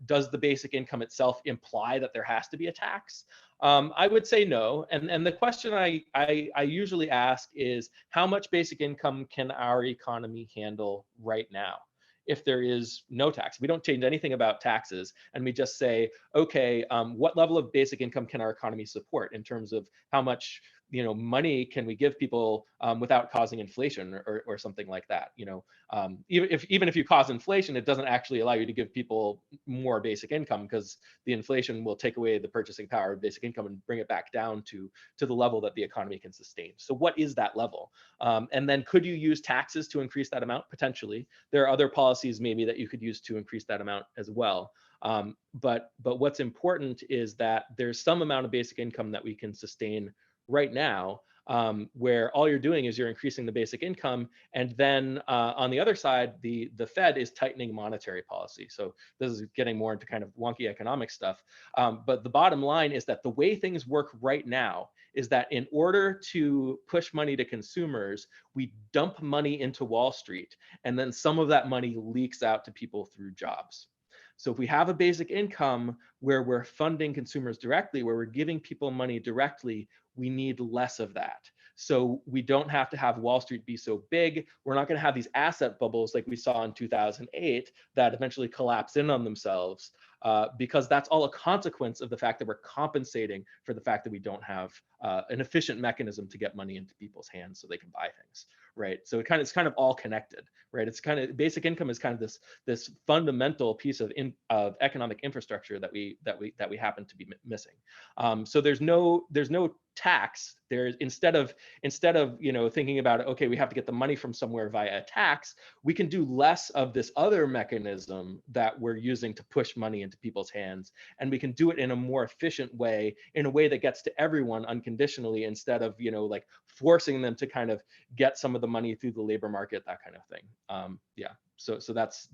does the basic income itself imply that there has to be a tax? I would say no. And the question I usually ask is, how much basic income can our economy handle right now? If there is no tax, we don't change anything about taxes, and we just say, okay, what level of basic income can our economy support in terms of how much money can we give people without causing inflation or something like that? Even if you cause inflation, it doesn't actually allow you to give people more basic income, because the inflation will take away the purchasing power of basic income and bring it back down to the level that the economy can sustain. So what is that level? And then could you use taxes to increase that amount? Potentially. There are other policies maybe that you could use to increase that amount as well. But what's important is that there's some amount of basic income that we can sustain right now, where all you're doing is you're increasing the basic income, and then on the other side, the Fed is tightening monetary policy. So this is getting more into kind of wonky economic stuff. But the bottom line is that the way things work right now is that in order to push money to consumers, we dump money into Wall Street, and then some of that money leaks out to people through jobs. So if we have a basic income where we're funding consumers directly, where we're giving people money directly, we need less of that. So we don't have to have Wall Street be so big. We're not going to have these asset bubbles like we saw in 2008 that eventually collapse in on themselves, because that's all a consequence of the fact that we're compensating for the fact that we don't have an efficient mechanism to get money into people's hands so they can buy things, right? So it's kind of all connected, right? It's kind of, basic income is kind of this fundamental piece of economic infrastructure that we happen to be missing. So there's no tax. There's instead of thinking about, okay, we have to get the money from somewhere via a tax, we can do less of this other mechanism that we're using to push money into people's hands, and we can do it in a more efficient way, in a way that gets to everyone unconditionally, instead of like forcing them to kind of get some of the money through the labor market, that kind of thing. Yeah. So that's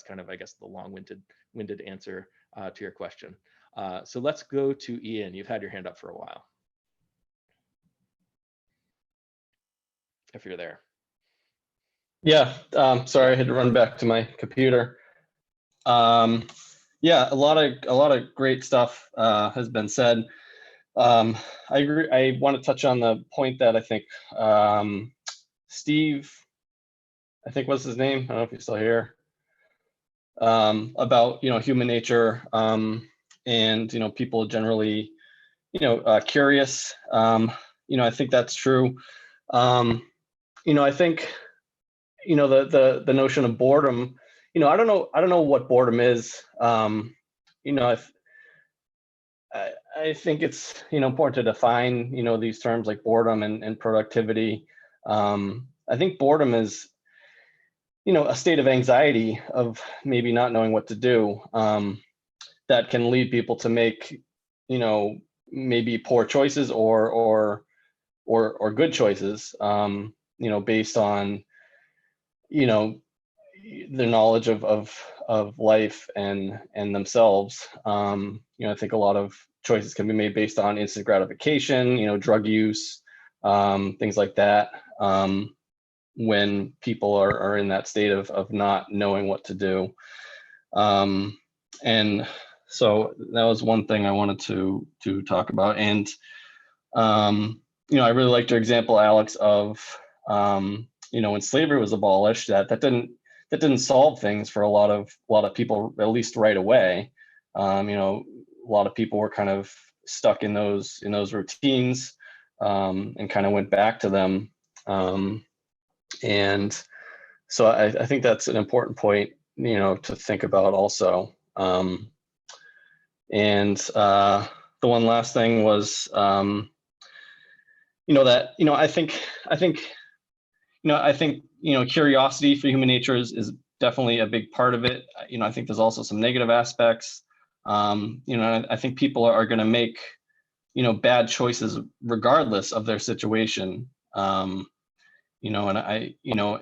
kind of, I guess, the long-winded answer to your question. So let's go to Ian. You've had your hand up for a while, if you're there. Yeah, sorry, I had to run back to my computer. Yeah, a lot of great stuff has been said. I agree. I want to touch on the point that I think Steve, I think was his name, I don't know if he's still here, about human nature, and people generally curious. I think that's true. I think the notion of boredom, I don't know what boredom is. I think it's important to define these terms like boredom and productivity. I think boredom is a state of anxiety of maybe not knowing what to do, that can lead people to make maybe poor choices or good choices, based on their knowledge of life and themselves. I think a lot of choices can be made based on instant gratification, drug use, things like that, when people are in that state of not knowing what to do. And So that was one thing I wanted to talk about. And you know, I really liked your example, Alex, of you know, when slavery was abolished, that didn't solve things for a lot of people, at least right away. You know, a lot of people were kind of stuck in those routines, and kind of went back to them. And so I think that's an important point, you know, to think about also. And the one last thing was, you know, that, you know, I think, you know, curiosity for human nature is definitely a big part of it. You know, I think there's also some negative aspects. You know, I think people are going to make, you know, bad choices regardless of their situation. You know, and you know,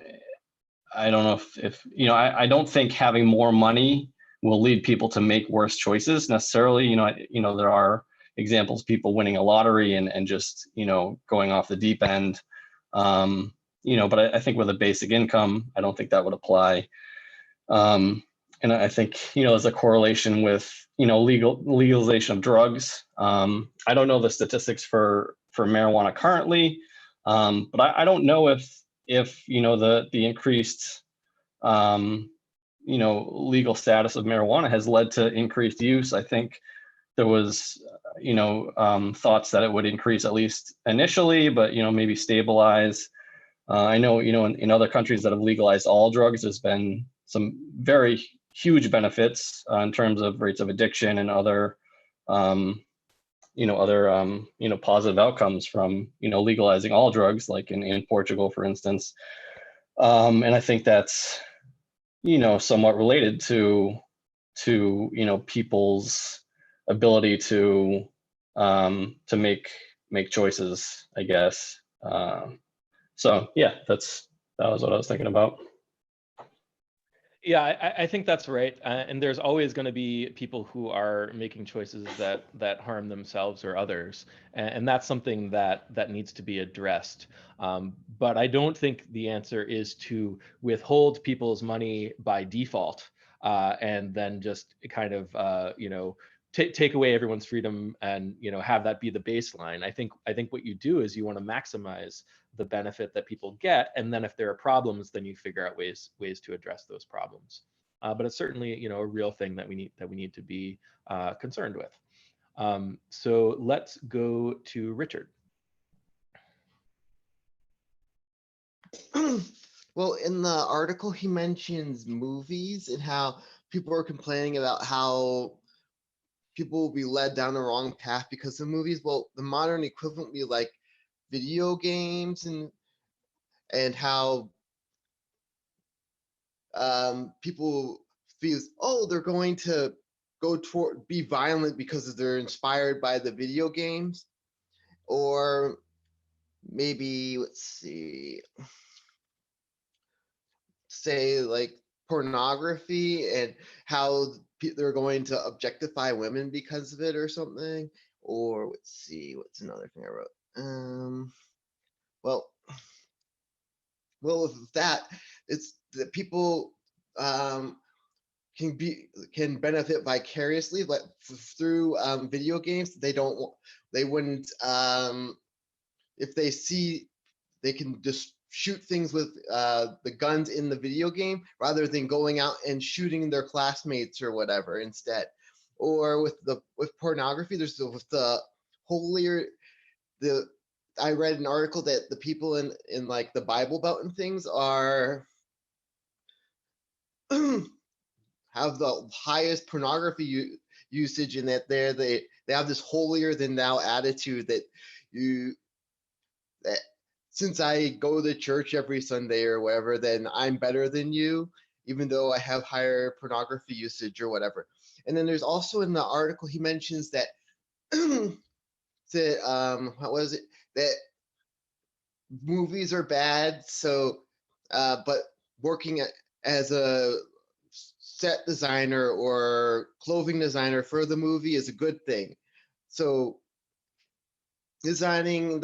I don't know if you know, I don't think having more money will lead people to make worse choices necessarily. You know, there are examples of people winning a lottery and just, you know, going off the deep end. You know, but I think with a basic income, I don't think that would apply. And I think, you know, there's a correlation with, you know, legalization of drugs. I don't know the statistics for marijuana currently, but I don't know if you know, the increased you know, legal status of marijuana has led to increased use. I think there was, you know, thoughts that it would increase at least initially, but, you know, maybe stabilize. I know, you know, in other countries that have legalized all drugs, there's been some very huge benefits in terms of rates of addiction and other, you know, positive outcomes from, you know, legalizing all drugs, like in Portugal, for instance. And I think that's, you know, somewhat related to, you know, people's ability to make choices, I guess. So yeah, that was what I was thinking about. Yeah, I think that's right. And there's always going to be people who are making choices that harm themselves or others, and that's something that needs to be addressed. But I don't think the answer is to withhold people's money by default, and then just kind of you know, take away everyone's freedom and, you know, have that be the baseline. I think what you do is you want to maximize the benefit that people get, and then if there are problems, then you figure out ways to address those problems. But it's certainly, you know, a real thing that we need to be concerned with. So let's go to Richard. Well, in the article, he mentions movies and how people are complaining about how people will be led down the wrong path because of movies. Well, the modern equivalent would be like video games, and how people feel, oh, they're going to be violent because they're inspired by the video games. Or maybe, let's see, say like pornography and how they're going to objectify women because of it or something. Or let's see, what's another thing I wrote? Well, with that, it's that people can benefit vicariously, but through video games. They wouldn't, if they see, they can just shoot things with the guns in the video game rather than going out and shooting their classmates or whatever instead. Or with pornography, there's with the holier, I read an article that the people in like the Bible Belt and things are have the highest pornography usage, in that they have this holier than thou attitude that since I go to church every Sunday or whatever, then I'm better than you, even though I have higher pornography usage or whatever. And then there's also in the article, he mentions that what was it, that movies are bad, so but working as a set designer or clothing designer for the movie is a good thing. So designing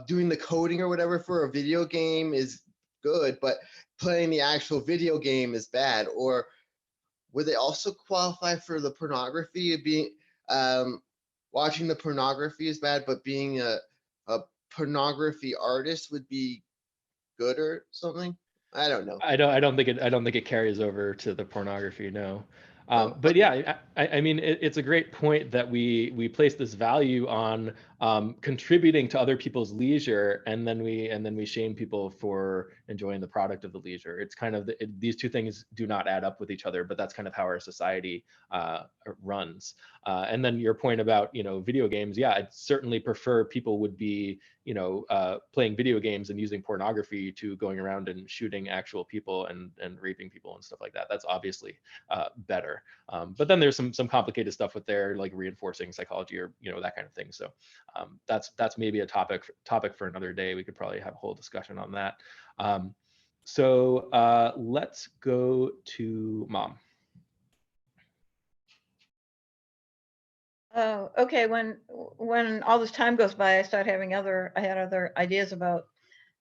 doing the coding or whatever for a video game is good, but playing the actual video game is bad. Or would they also qualify for the pornography? Being watching the pornography is bad, but being a pornography artist would be good or something? I don't know. I don't think it carries over to the pornography, no. But okay. yeah, I mean, it's a great point that we place this value on contributing to other people's leisure, and then we shame people for enjoying the product of the leisure. It's kind of these two things do not add up with each other, but that's kind of how our society runs. And then your point about video games, yeah, I'd certainly prefer people would be playing video games and using pornography to going around and shooting actual people and raping people and stuff like that. That's obviously better. But then there's some complicated stuff with there, like reinforcing psychology or that kind of thing. So that's maybe a topic for another day. We could probably have a whole discussion on that. So let's go to Mom. Oh, okay. When all this time goes by, I had other ideas about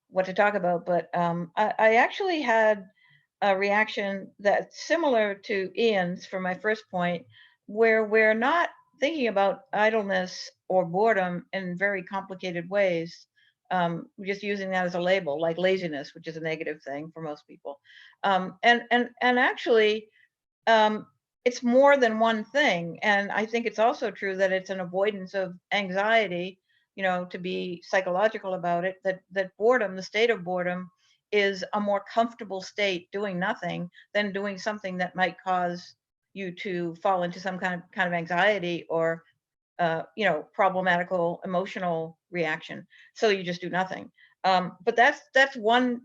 what to talk about, but I actually had a reaction that's similar to Ian's for my first point, where we're not thinking about idleness or boredom in very complicated ways. We're just using that as a label, like laziness, which is a negative thing for most people. And actually, it's more than one thing. And I think it's also true that it's an avoidance of anxiety, to be psychological about it, that boredom, the state of boredom, is a more comfortable state doing nothing than doing something that might cause you to fall into some kind of anxiety or problematical emotional reaction. So you just do nothing. But that's one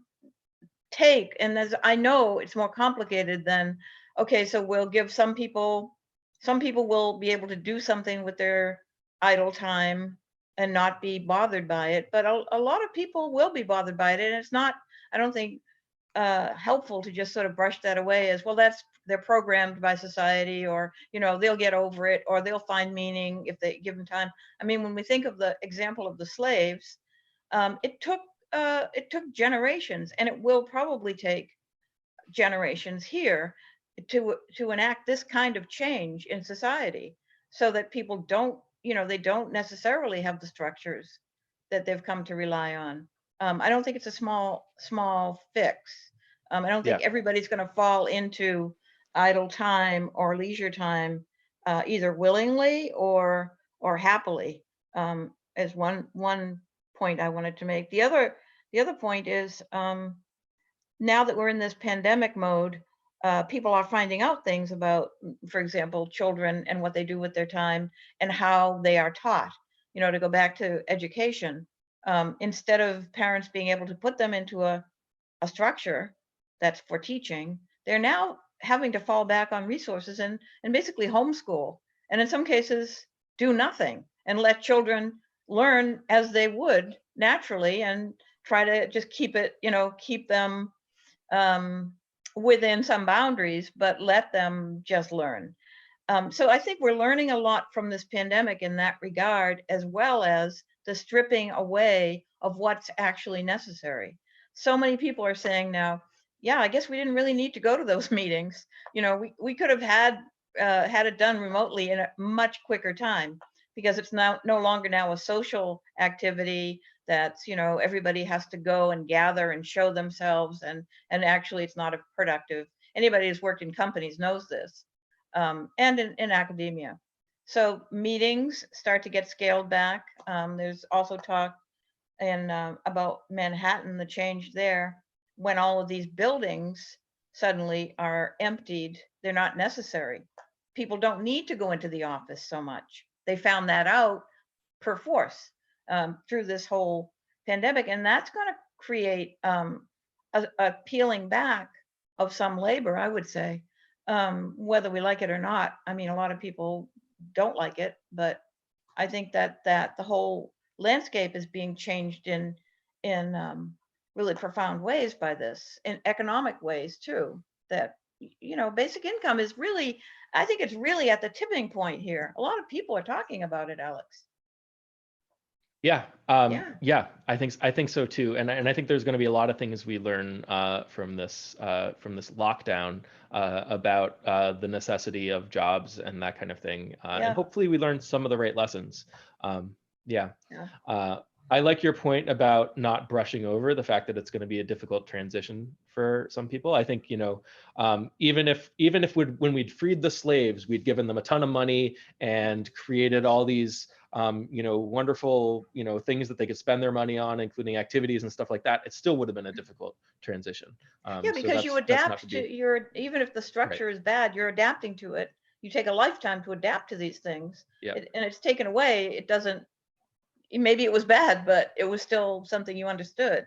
take, and I know it's more complicated than, okay, so we'll give some people will be able to do something with their idle time and not be bothered by it, but a lot of people will be bothered by it, and it's not, I don't think, helpful to just sort of brush that away as, well, they're programmed by society, or they'll get over it, or they'll find meaning if they give them time. I mean, when we think of the example of the slaves, it took generations, and it will probably take generations here to enact this kind of change in society, so that people don't they don't necessarily have the structures that they've come to rely on. I don't think it's a small fix. I don't think everybody's going to fall into idle time or leisure time either willingly or happily, as one point I wanted to make. The other point is, now that we're in this pandemic mode, people are finding out things about, for example, children and what they do with their time and how they are taught. To go back to education, instead of parents being able to put them into a structure that's for teaching, they're now having to fall back on resources and basically homeschool, and in some cases do nothing and let children learn as they would naturally, and try to just keep them within some boundaries, but let them just learn. So I think we're learning a lot from this pandemic in that regard, as well as the stripping away of what's actually necessary. So many people are saying now, yeah, I guess we didn't really need to go to those meetings. We could have had it done remotely in a much quicker time, because it's now no longer now a social activity that's, everybody has to go and gather and show themselves, and actually it's not a productive. Anybody who's worked in companies knows this, and in academia. So meetings start to get scaled back. There's also talk about Manhattan, the change there, when all of these buildings suddenly are emptied. They're not necessary. People don't need to go into the office so much. They found that out per force through this whole pandemic, and that's going to create a peeling back of some labor, I would say, whether we like it or not. I mean, a lot of people don't like it, but I think that the whole landscape is being changed in really profound ways by this, in economic ways too. That basic income is really, I think it's really at the tipping point here. A lot of people are talking about it, Alex. Yeah, Yeah. I think so too, and I think there's going to be a lot of things we learn from this lockdown about the necessity of jobs and that kind of thing, and Yeah. hopefully we learn some of the right lessons. Yeah. Yeah. I like your point about not brushing over the fact that it's going to be a difficult transition for some people. I think, even if when we'd freed the slaves, we'd given them a ton of money and created all these wonderful, things that they could spend their money on, including activities and stuff like that, it still would have been a difficult transition. Yeah, because you adapt to your, even if the structure is bad, you're adapting to it. You take a lifetime to adapt to these things. Yeah. And it's taken away. It doesn't, maybe it was bad, but it was still something you understood.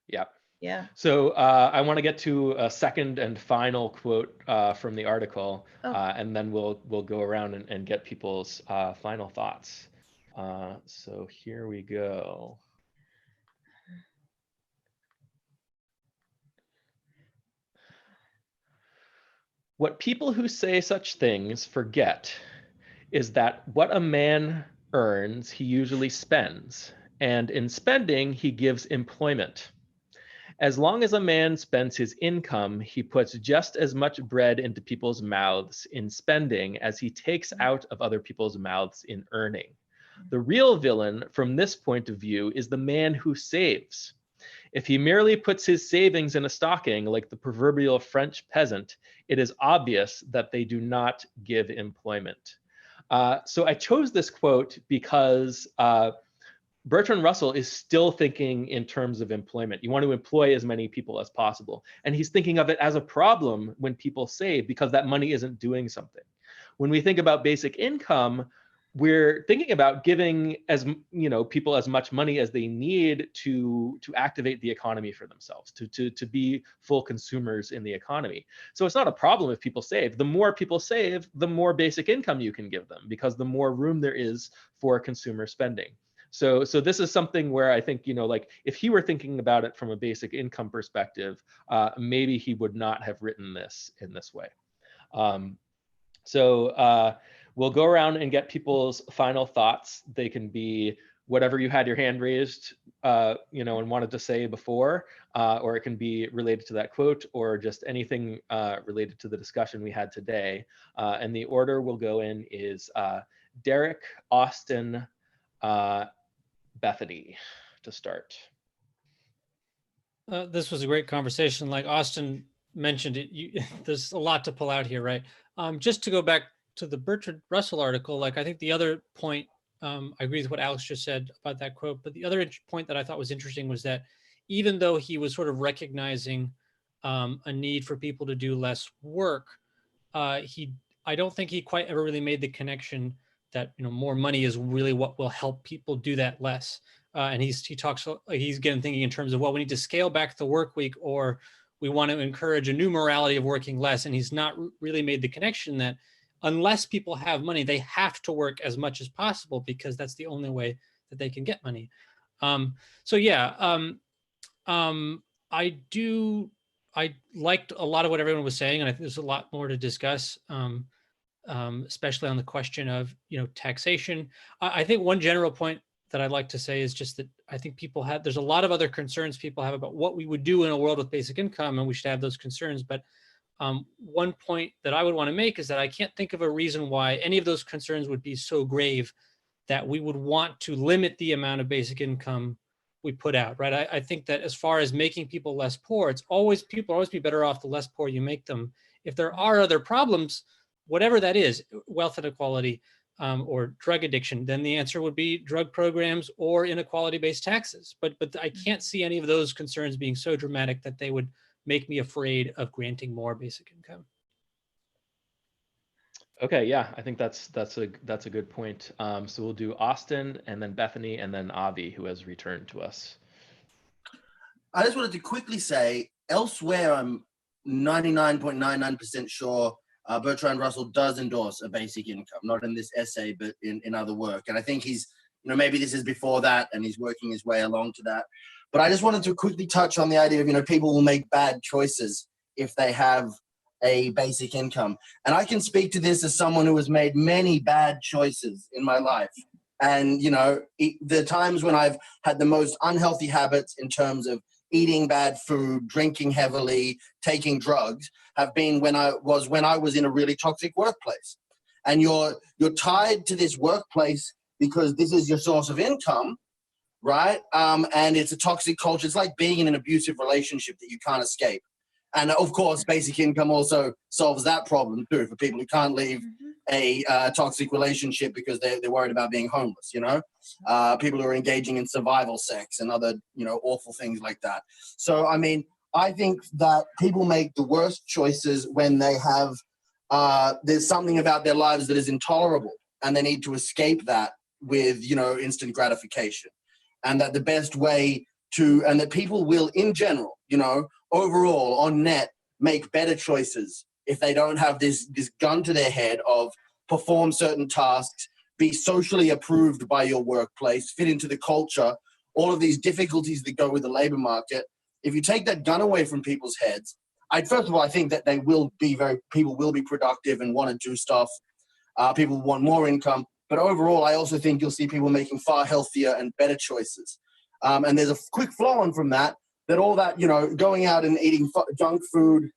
Yeah. Yeah. So I want to get to a second and final quote from the article, and then we'll go around and get people's final thoughts. So here we go. What people who say such things forget is that what a man earns, he usually spends, and in spending, he gives employment. As long as a man spends his income, he puts just as much bread into people's mouths in spending as he takes out of other people's mouths in earning. The real villain from this point of view is the man who saves. If he merely puts his savings in a stocking like the proverbial French peasant, it is obvious that they do not give employment. So I chose this quote because Bertrand Russell is still thinking in terms of employment. You want to employ as many people as possible. And he's thinking of it as a problem when people save because that money isn't doing something. When we think about basic income, we're thinking about giving people as much money as they need to activate the economy for themselves, to be full consumers in the economy. So it's not a problem if people save. The more people save, the more basic income you can give them because the more room there is for consumer spending. So this is something where I think, like if he were thinking about it from a basic income perspective, maybe he would not have written this in this way. We'll go around and get people's final thoughts. They can be whatever you had your hand raised, and wanted to say before, or it can be related to that quote or just anything related to the discussion we had today. And the order we'll go in is Derek, Austin, Bethany to start. This was a great conversation. Like Austin mentioned it, there's a lot to pull out here, right? Just to go back to the Bertrand Russell article, like I think the other point, I agree with what Alex just said about that quote, but the other point that I thought was interesting was that even though he was sort of recognizing a need for people to do less work, I don't think he quite ever really made the connection that more money is really what will help people do that less. And he's again thinking in terms of, well, we need to scale back the work week, or we want to encourage a new morality of working less. And he's not really made the connection that unless people have money, they have to work as much as possible because that's the only way that they can get money. I liked a lot of what everyone was saying, and I think there's a lot more to discuss, especially on the question of taxation. I think one general point that I'd like to say is just that I think there's a lot of other concerns people have about what we would do in a world with basic income, and we should have those concerns. But one point that I would want to make is that I can't think of a reason why any of those concerns would be so grave that we would want to limit the amount of basic income we put out, right? I think that as far as making people less poor, people always be better off the less poor you make them. If there are other problems, whatever that is, wealth inequality or drug addiction, then the answer would be drug programs or inequality-based taxes. But I can't see any of those concerns being so dramatic that they would make me afraid of granting more basic income. Okay, yeah, I think that's a good point. So we'll do Austin and then Bethany and then Avi, who has returned to us. I just wanted to quickly say, elsewhere, I'm 99.99% sure Bertrand Russell does endorse a basic income, not in this essay, but in other work. And I think he's, maybe this is before that and he's working his way along to that. But I just wanted to quickly touch on the idea of, people will make bad choices if they have a basic income. And I can speak to this as someone who has made many bad choices in my life. And, you know, the times when I've had the most unhealthy habits in terms of eating bad food, drinking heavily, taking drugs, have been when I was in a really toxic workplace. And you're tied to this workplace because this is your source of income, right? And it's a toxic culture. It's like being in an abusive relationship that you can't escape. And of course, basic income also solves that problem too for people who can't leave a toxic relationship because they're worried about being homeless, you know? People who are engaging in survival sex and other, you know, awful things like that. So, I mean, I think that people make the worst choices when they have, there's something about their lives that is intolerable and they need to escape that with, you know, instant gratification. And that the best way to, and that people will in general, you know, overall on net, make better choices if they don't have this gun to their head of perform certain tasks, be socially approved by your workplace, fit into the culture, all of these difficulties that go with the labor market. If you take that gun away from people's heads, first of all, I think that people will be productive and want to do stuff. People want more income. But overall, I also think you'll see people making far healthier and better choices. And there's a quick flow on from that all that, you know, going out and eating junk food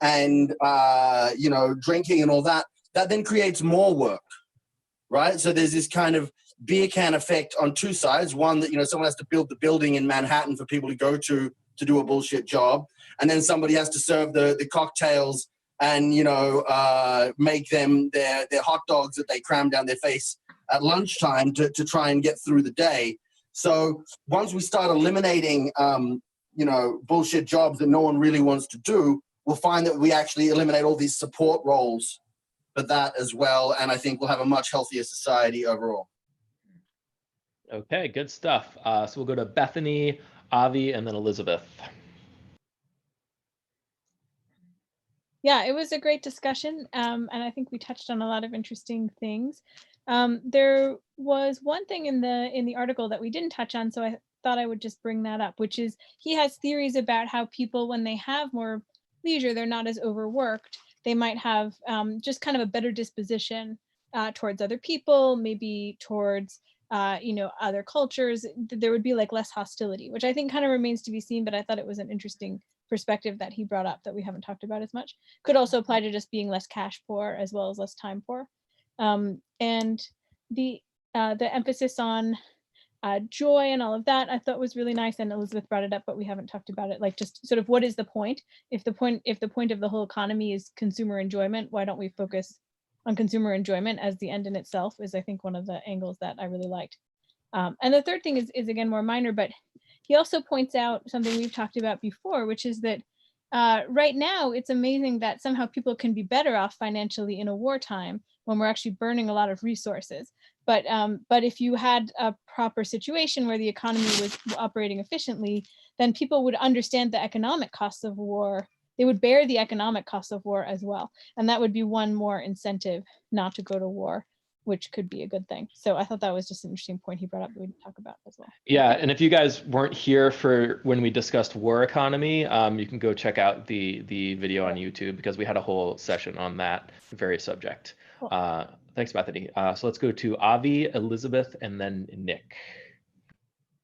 and, you know, drinking and all that, that then creates more work, right? So there's this kind of beer can effect on two sides. One, that, you know, someone has to build the building in Manhattan for people to go to do a bullshit job. And then somebody has to serve the cocktails and, you know, make them their hot dogs that they cram down their face at lunchtime to try and get through the day. So once we start eliminating, you know, bullshit jobs that no one really wants to do, we'll find that we actually eliminate all these support roles for that as well. And I think we'll have a much healthier society overall. Okay, good stuff. So we'll go to Bethany, Avi, and then Elizabeth. Yeah, it was a great discussion, and I think we touched on a lot of interesting things. There was one thing in the article that we didn't touch on, so I thought I would just bring that up, which is he has theories about how people, when they have more leisure, they're not as overworked. They might have just kind of a better disposition towards other people, maybe towards you know, other cultures. There would be like less hostility, which I think kind of remains to be seen, but I thought it was an interesting perspective that he brought up that we haven't talked about as much. Could also apply to just being less cash poor as well as less time poor. And the emphasis on joy and all of that I thought was really nice, and Elizabeth brought it up, but we haven't talked about it. Like, just sort of, what is the point? If the point of the whole economy is consumer enjoyment, why don't we focus on consumer enjoyment as the end in itself? Is, I think, one of the angles that I really liked. And the third thing is again more minor, but he also points out something we've talked about before, which is that right now it's amazing that somehow people can be better off financially in a wartime when we're actually burning a lot of resources. But if you had a proper situation where the economy was operating efficiently, then people would understand the economic costs of war. They would bear the economic costs of war as well. And that would be one more incentive not to go to war, which could be a good thing. So I thought that was just an interesting point he brought up that we didn't talk about as well. Yeah, and if you guys weren't here for when we discussed war economy, you can go check out the video on YouTube, because we had a whole session on that very subject. Cool. Thanks, Bethany. So let's go to Avi, Elizabeth, and then Nick.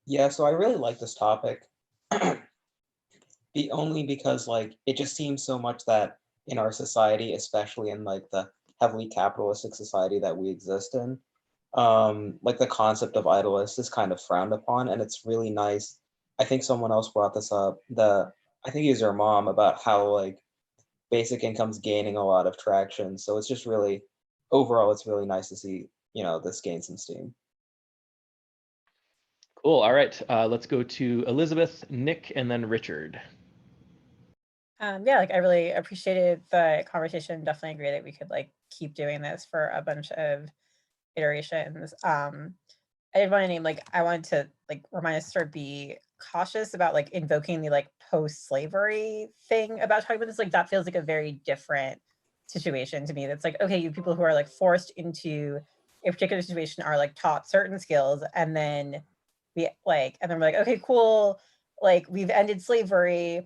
Yeah, so I really like this topic. Only because, like, it just seems so much that in our society, especially in like the heavily capitalistic society that we exist in, like the concept of idleness is kind of frowned upon, and it's really nice. I think someone else brought this up. I think it was your mom, about how like basic income's gaining a lot of traction. So it's just really, overall, it's really nice to see, you know, this gain some steam. Cool. All right. Let's go to Elizabeth, Nick, and then Richard. Yeah, like I really appreciated the conversation. Definitely agree that we could like keep doing this for a bunch of iterations. I did want to name, like, I wanted to like remind us to sort of be cautious about like invoking the like post-slavery thing about talking about this. Like, that feels like a very different situation to me. That's like, okay, you people who are like forced into a particular situation are like taught certain skills, and then we're like, okay, cool, like we've ended slavery.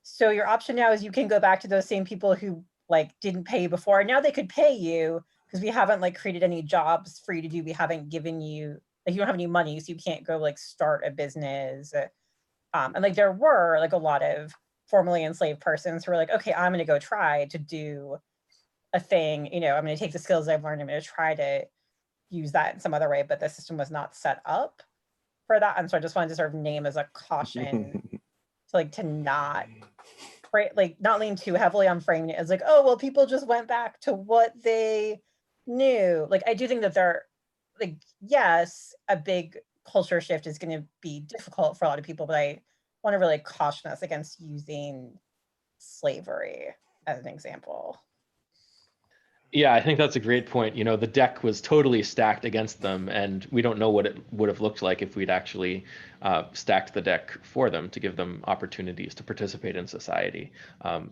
So your option now is you can go back to those same people who like didn't pay you before, and now they could pay you, because we haven't like created any jobs for you to do. We haven't given you, like, you don't have any money, so you can't go like start a business. And like there were like a lot of formerly enslaved persons who were like, okay, I'm going to go try to do a thing, you know, I'm going to take the skills I've learned, I'm going to try to use that in some other way, but the system was not set up for that. And so I just wanted to sort of name as a caution to like, to not, like, not lean too heavily on framing it as like, oh, well, people just went back to what they knew. Like, I do think that there, like, yes, a big culture shift is going to be difficult for a lot of people, but I want to really caution us against using slavery as an example. Yeah, I think that's a great point. You know, the deck was totally stacked against them, and we don't know what it would have looked like if we'd actually stacked the deck for them to give them opportunities to participate in society.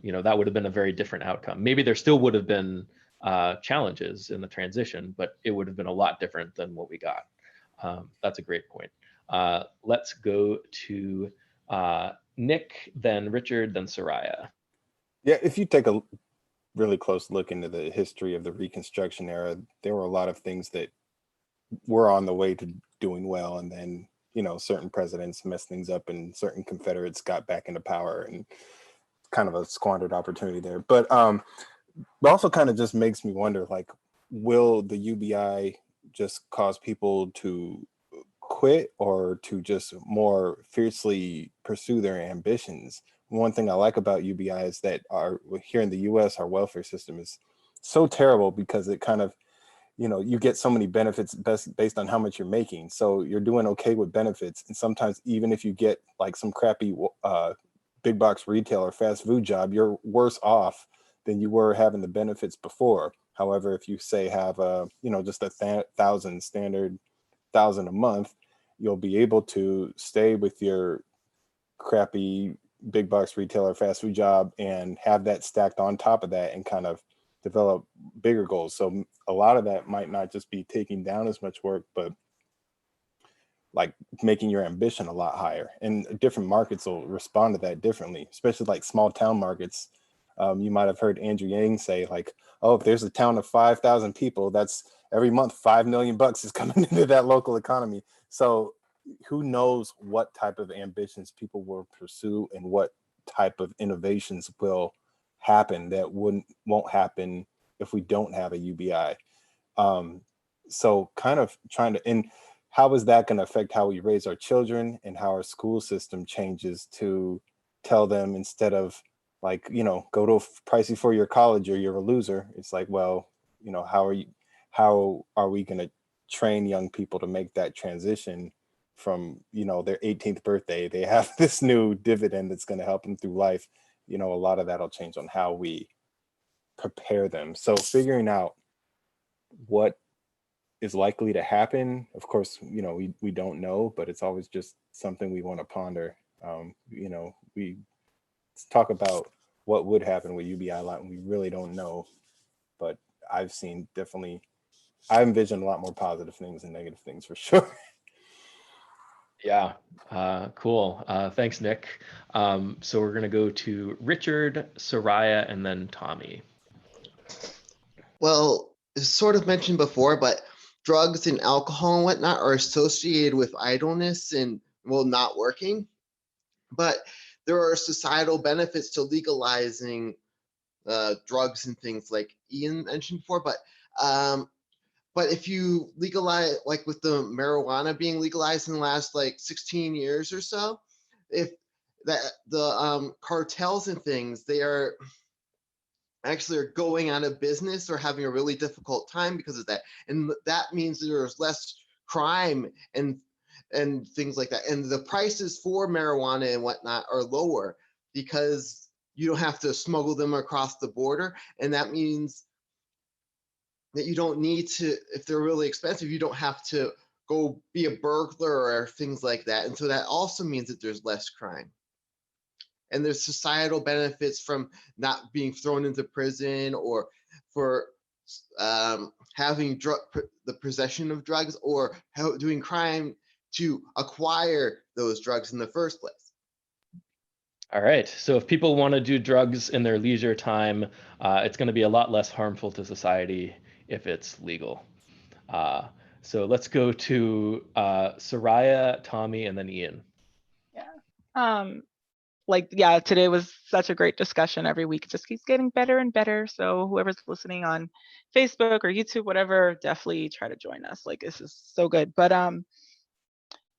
You know, that would have been a very different outcome. Maybe there still would have been challenges in the transition, but it would have been a lot different than what we got. That's a great point. Let's go to Nick, then Richard, then Soraya. Yeah, if you take a really close look into the history of the Reconstruction era, there were a lot of things that were on the way to doing well, and then, you know, certain presidents messed things up and certain Confederates got back into power, and kind of a squandered opportunity there. But it also kind of just makes me wonder, like, will the UBI just cause people to quit or to just more fiercely pursue their ambitions? One thing I like about UBI is that here in the US, our welfare system is so terrible because it kind of, you know, you get so many benefits based on how much you're making. So you're doing okay with benefits. And sometimes even if you get like some crappy big box retail or fast food job, you're worse off than you were having the benefits before. However, if you say have you know, just a standard $1,000 a month, you'll be able to stay with your crappy big box retailer fast food job and have that stacked on top of that and kind of develop bigger goals. So a lot of that might not just be taking down as much work, but like making your ambition a lot higher. And different markets will respond to that differently, especially like small town markets. You might have heard Andrew Yang say like, oh, if there's a town of 5,000 people, that's every month, $5 million is coming into that local economy. So who knows what type of ambitions people will pursue and what type of innovations will happen that won't happen if we don't have a UBI. So kind of trying to, and how is that going to affect how we raise our children and how our school system changes to tell them, instead of like, you know, go to pricey for your college or you're a loser. It's like, well, you know, how are we going to train young people to make that transition from, you know, their 18th birthday, they have this new dividend that's going to help them through life. You know, a lot of that'll change on how we prepare them. So figuring out what is likely to happen, of course, you know, we don't know, but it's always just something we want to ponder. You know, we talk about what would happen with UBI a lot, and we really don't know, but I envision a lot more positive things than negative things for sure. Yeah, cool. Thanks, Nick. So we're going to go to Richard, Soraya, and then Tommy. Well, it's sort of mentioned before, but drugs and alcohol and whatnot are associated with idleness and, well, not working. But there are societal benefits to legalizing drugs and things, like Ian mentioned before. But if you legalize, like with the marijuana being legalized in the last like 16 years or so, if the cartels and things, they are actually going out of business or having a really difficult time because of that. And that means there's less crime and things like that. And the prices for marijuana and whatnot are lower because you don't have to smuggle them across the border. And that means that you don't need to, if they're really expensive, you don't have to go be a burglar or things like that. And so that also means that there's less crime. And there's societal benefits from not being thrown into prison or for having the possession of drugs or doing crime to acquire those drugs in the first place. All right. So if people want to do drugs in their leisure time, it's going to be a lot less harmful to society if it's legal. So let's go to Soraya, Tommy, and then Ian. Yeah. Like, yeah, today was such a great discussion. Every week it just keeps getting better and better. So whoever's listening on Facebook or YouTube, whatever, definitely try to join us. Like, this is so good. But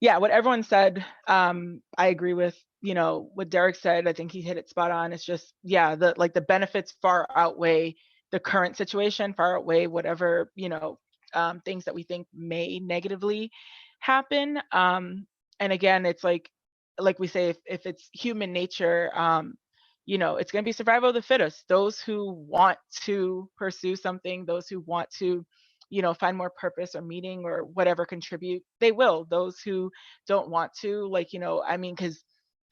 yeah, what everyone said, I agree with, you know, what Derek said. I think he hit it spot on. It's just, yeah, the benefits far outweigh the current situation, far outweigh whatever, you know, things that we think may negatively happen. And again, it's like we say, if it's human nature, you know, it's going to be survival of the fittest. Those who want to pursue something, those who want to, you know, find more purpose or meaning or whatever, contribute, they will. Those who don't want to, like, you know, I mean, because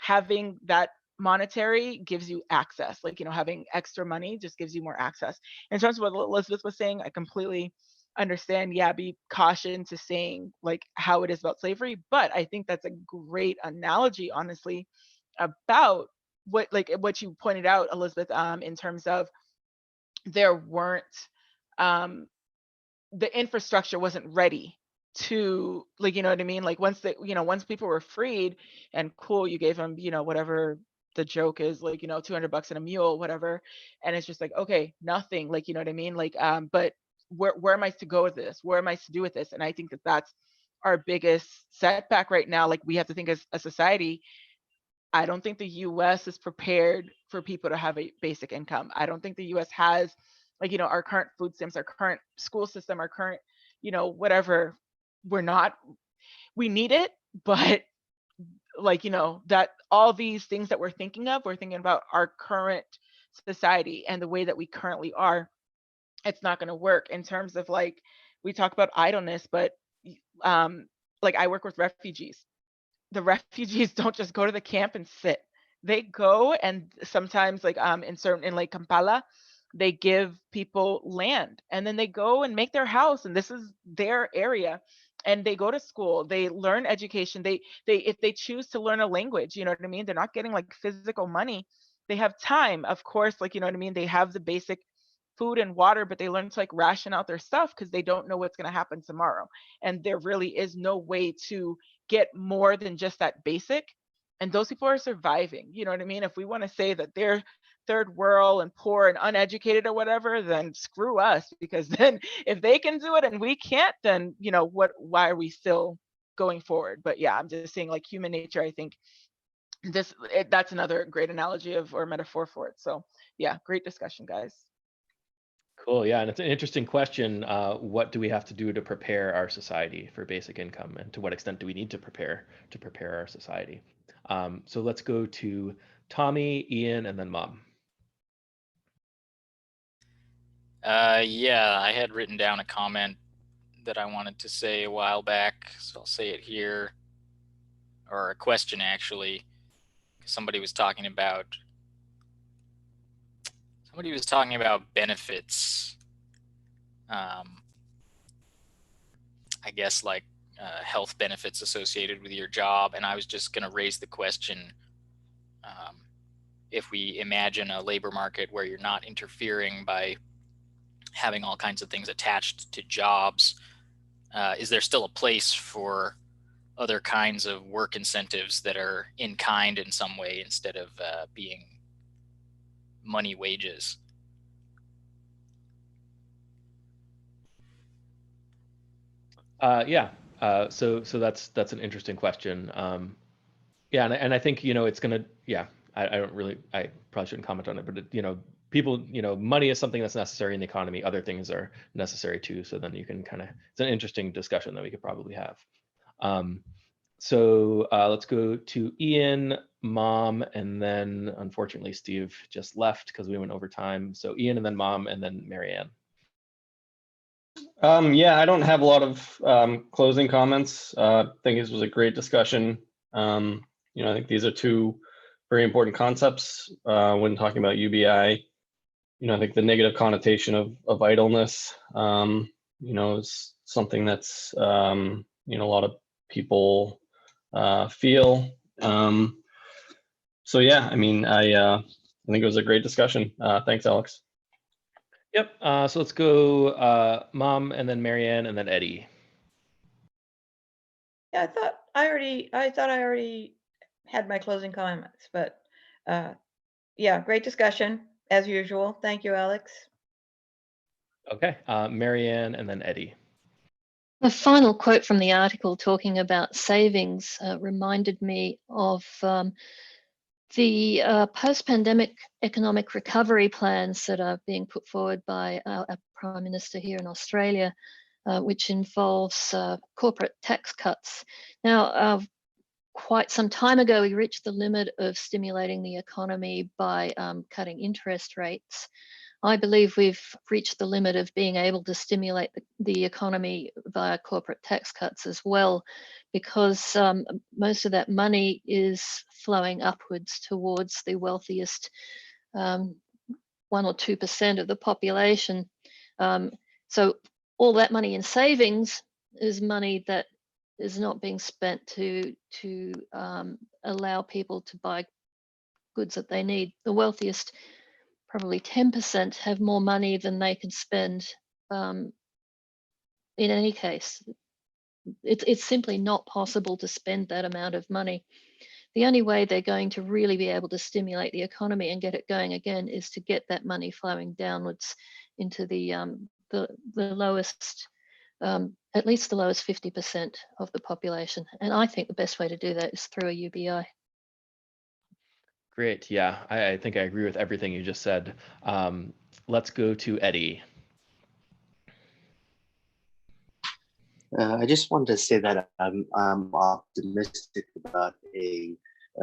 having that monetary gives you access, like, you know, having extra money just gives you more access. In terms of what Elizabeth was saying, I completely understand. Yeah, be caution to saying like how it is about slavery, but I think that's a great analogy, honestly, about what you pointed out, Elizabeth, in terms of there weren't the infrastructure wasn't ready to, like, you know what I mean? Like, once once people were freed and cool, you gave them, you know, whatever the joke is, like, you know, $200 and a mule, whatever. And it's just like, okay, nothing, like, you know what I mean? Like, but where am I to go with this? Where am I to do with this? And I think that that's our biggest setback right now. Like, we have to think as a society, I don't think the US is prepared for people to have a basic income. I don't think the US has, like, you know, our current food stamps, our current school system, our current, you know, whatever. We need it, but like, you know, that all these things that we're thinking about our current society and the way that we currently are. It's not going to work in terms of, like, we talk about idleness, but like, I work with refugees. The refugees don't just go to the camp and sit. They go, and sometimes, like, in Lake Kampala, they give people land, and then they go and make their house, and this is their area, and they go to school, they learn education, they if they choose to learn a language, you know what I mean, they're not getting like physical money. They have time, of course, like, you know what I mean, they have the basic food and water, but they learn to, like, ration out their stuff because they don't know what's going to happen tomorrow, and there really is no way to get more than just that basic. And those people are surviving, you know what I mean? If we want to say that they're third world and poor and uneducated or whatever, then screw us, because then if they can do it and we can't, then, you know, why are we still going forward? But yeah, I'm just saying, like, human nature, I think that's another great analogy or metaphor for it. So yeah, great discussion, guys. Cool. Yeah, and it's an interesting question. What do we have to do to prepare our society for basic income, and to what extent do we need to prepare our society? So let's go to Tommy, Ian, and then Mom. Yeah, I had written down a comment that I wanted to say a while back, so I'll say it here, or a question actually. Somebody was talking about benefits. I guess like health benefits associated with your job, and I was just going to raise the question, if we imagine a labor market where you're not interfering by having all kinds of things attached to jobs, is there still a place for other kinds of work incentives that are in kind in some way instead of being money wages? Yeah. So that's an interesting question. Yeah, and I think, you know, it's gonna. Yeah, I probably shouldn't comment on it, but you know, people, you know, money is something that's necessary in the economy. Other things are necessary too. So then you can kind of. It's an interesting discussion that we could probably have. So let's go to Ian, Mom, and then unfortunately Steve just left because we went over time. So Ian, and then Mom, and then Marianne. Yeah, I don't have a lot of closing comments. I think this was a great discussion. You know, I think these are two very important concepts when talking about UBI. You know, I think the negative connotation of idleness, you know, is something that's, you know, a lot of people feel. So yeah, I mean, I think it was a great discussion. Thanks, Alex. Yep. So let's go Mom and then Marianne and then Eddie. Yeah, I thought I already had my closing comments, but yeah, great discussion as usual. Thank you, Alex. Okay. Marianne and then Eddie. The final quote from the article talking about savings reminded me of the post-pandemic economic recovery plans that are being put forward by our Prime Minister here in Australia, which involves corporate tax cuts. Now, quite some time ago, we reached the limit of stimulating the economy by cutting interest rates. I believe we've reached the limit of being able to stimulate the economy via corporate tax cuts as well, because most of that money is flowing upwards towards the wealthiest 1 or 2% of the population. So all that money in savings is money that is not being spent to allow people to buy goods that they need. The wealthiest, probably 10%, have more money than they can spend in any case. It's simply not possible to spend that amount of money. The only way they're going to really be able to stimulate the economy and get it going again is to get that money flowing downwards into the lowest, at least the lowest 50% of the population. And I think the best way to do that is through a UBI. Great. Yeah, I think I agree with everything you just said. Let's go to Eddie. I just wanted to say that I'm optimistic about a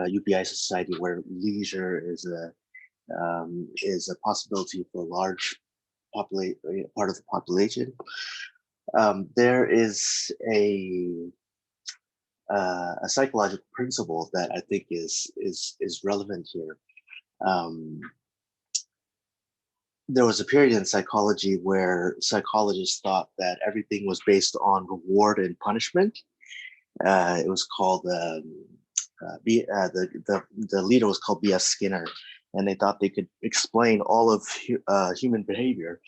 UBI society where leisure is a possibility for a large part of the population. There is a psychological principle that I think is relevant here. There was a period in psychology where psychologists thought that everything was based on reward and punishment. It was called the leader was called B.F. Skinner, and they thought they could explain all of human behavior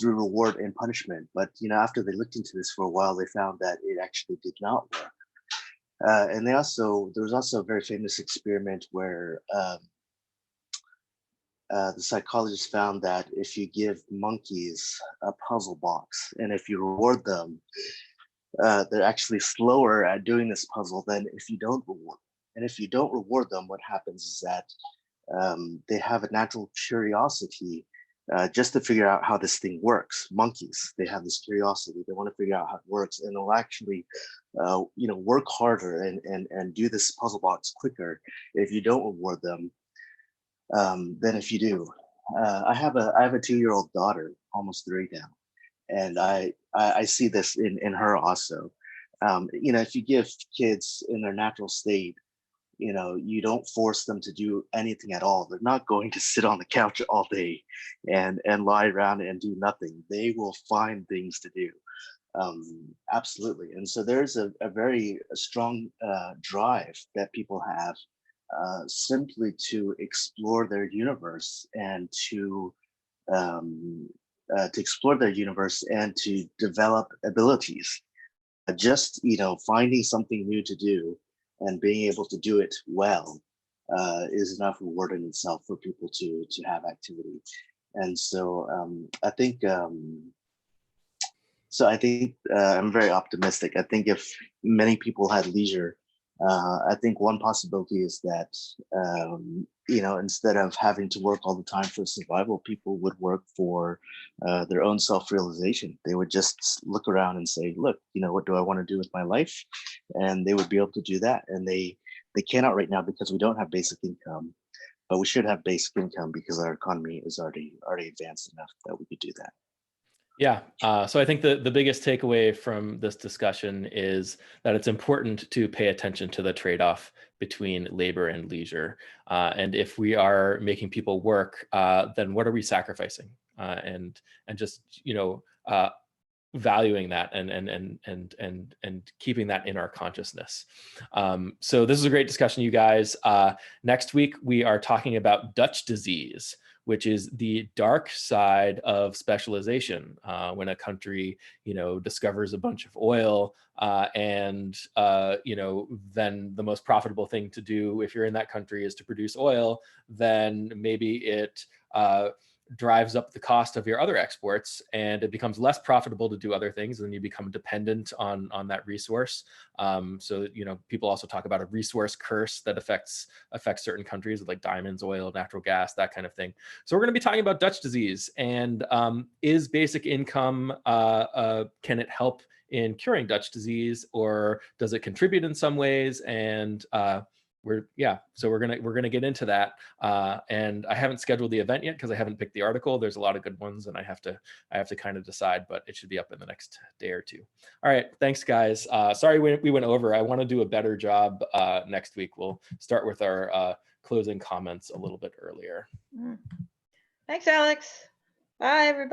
through reward and punishment. But after they looked into this for a while, they found that it actually did not work. And there was also a very famous experiment where the psychologists found that if you give monkeys a puzzle box and if you reward them, they're actually slower at doing this puzzle than if you don't reward them. And if you don't reward them, what happens is that they have a natural curiosity just to figure out how this thing works. Monkeys, they have this curiosity. They want to figure out how it works, and they'll actually work harder and do this puzzle box quicker if you don't reward them than if you do. I have a 2-year-old daughter, almost 3 now, and I see this in her also. If you give kids in their natural state, you don't force them to do anything at all. They're not going to sit on the couch all day and lie around and do nothing. They will find things to do. Absolutely. And so there's a very strong drive that people have simply to explore their universe and to explore their universe and to develop abilities. Just finding something new to do and being able to do it well is enough reward in itself for people to have activity. And so I think I'm very optimistic. I think if many people had leisure, I think one possibility is that instead of having to work all the time for survival, people would work for their own self-realization. They would just look around and say, look, what do I want to do with my life? And they would be able to do that. And they cannot right now because we don't have basic income, but we should have basic income because our economy is already advanced enough that we could do that. Yeah, so I think the biggest takeaway from this discussion is that it's important to pay attention to the trade-off between labor and leisure. And if we are making people work, then what are we sacrificing? And just valuing that and keeping that in our consciousness. So this is a great discussion, you guys. Next week we are talking about Dutch disease, which is the dark side of specialization. When a country, discovers a bunch of oil, and then the most profitable thing to do if you're in that country is to produce oil, then maybe it drives up the cost of your other exports, and it becomes less profitable to do other things, and you become dependent on that resource. So people also talk about a resource curse that affects certain countries, like diamonds, oil, natural gas, that kind of thing. So we're going to be talking about Dutch disease, and is basic income, can it help in curing Dutch disease, or does it contribute in some ways? And so we're gonna get into that, and I haven't scheduled the event yet because I haven't picked the article. There's a lot of good ones, and I have to kind of decide, but it should be up in the next day or two. All right, thanks guys. Sorry we went over. I want to do a better job next week. We'll start with our closing comments a little bit earlier. Thanks, Alex. Bye, everybody.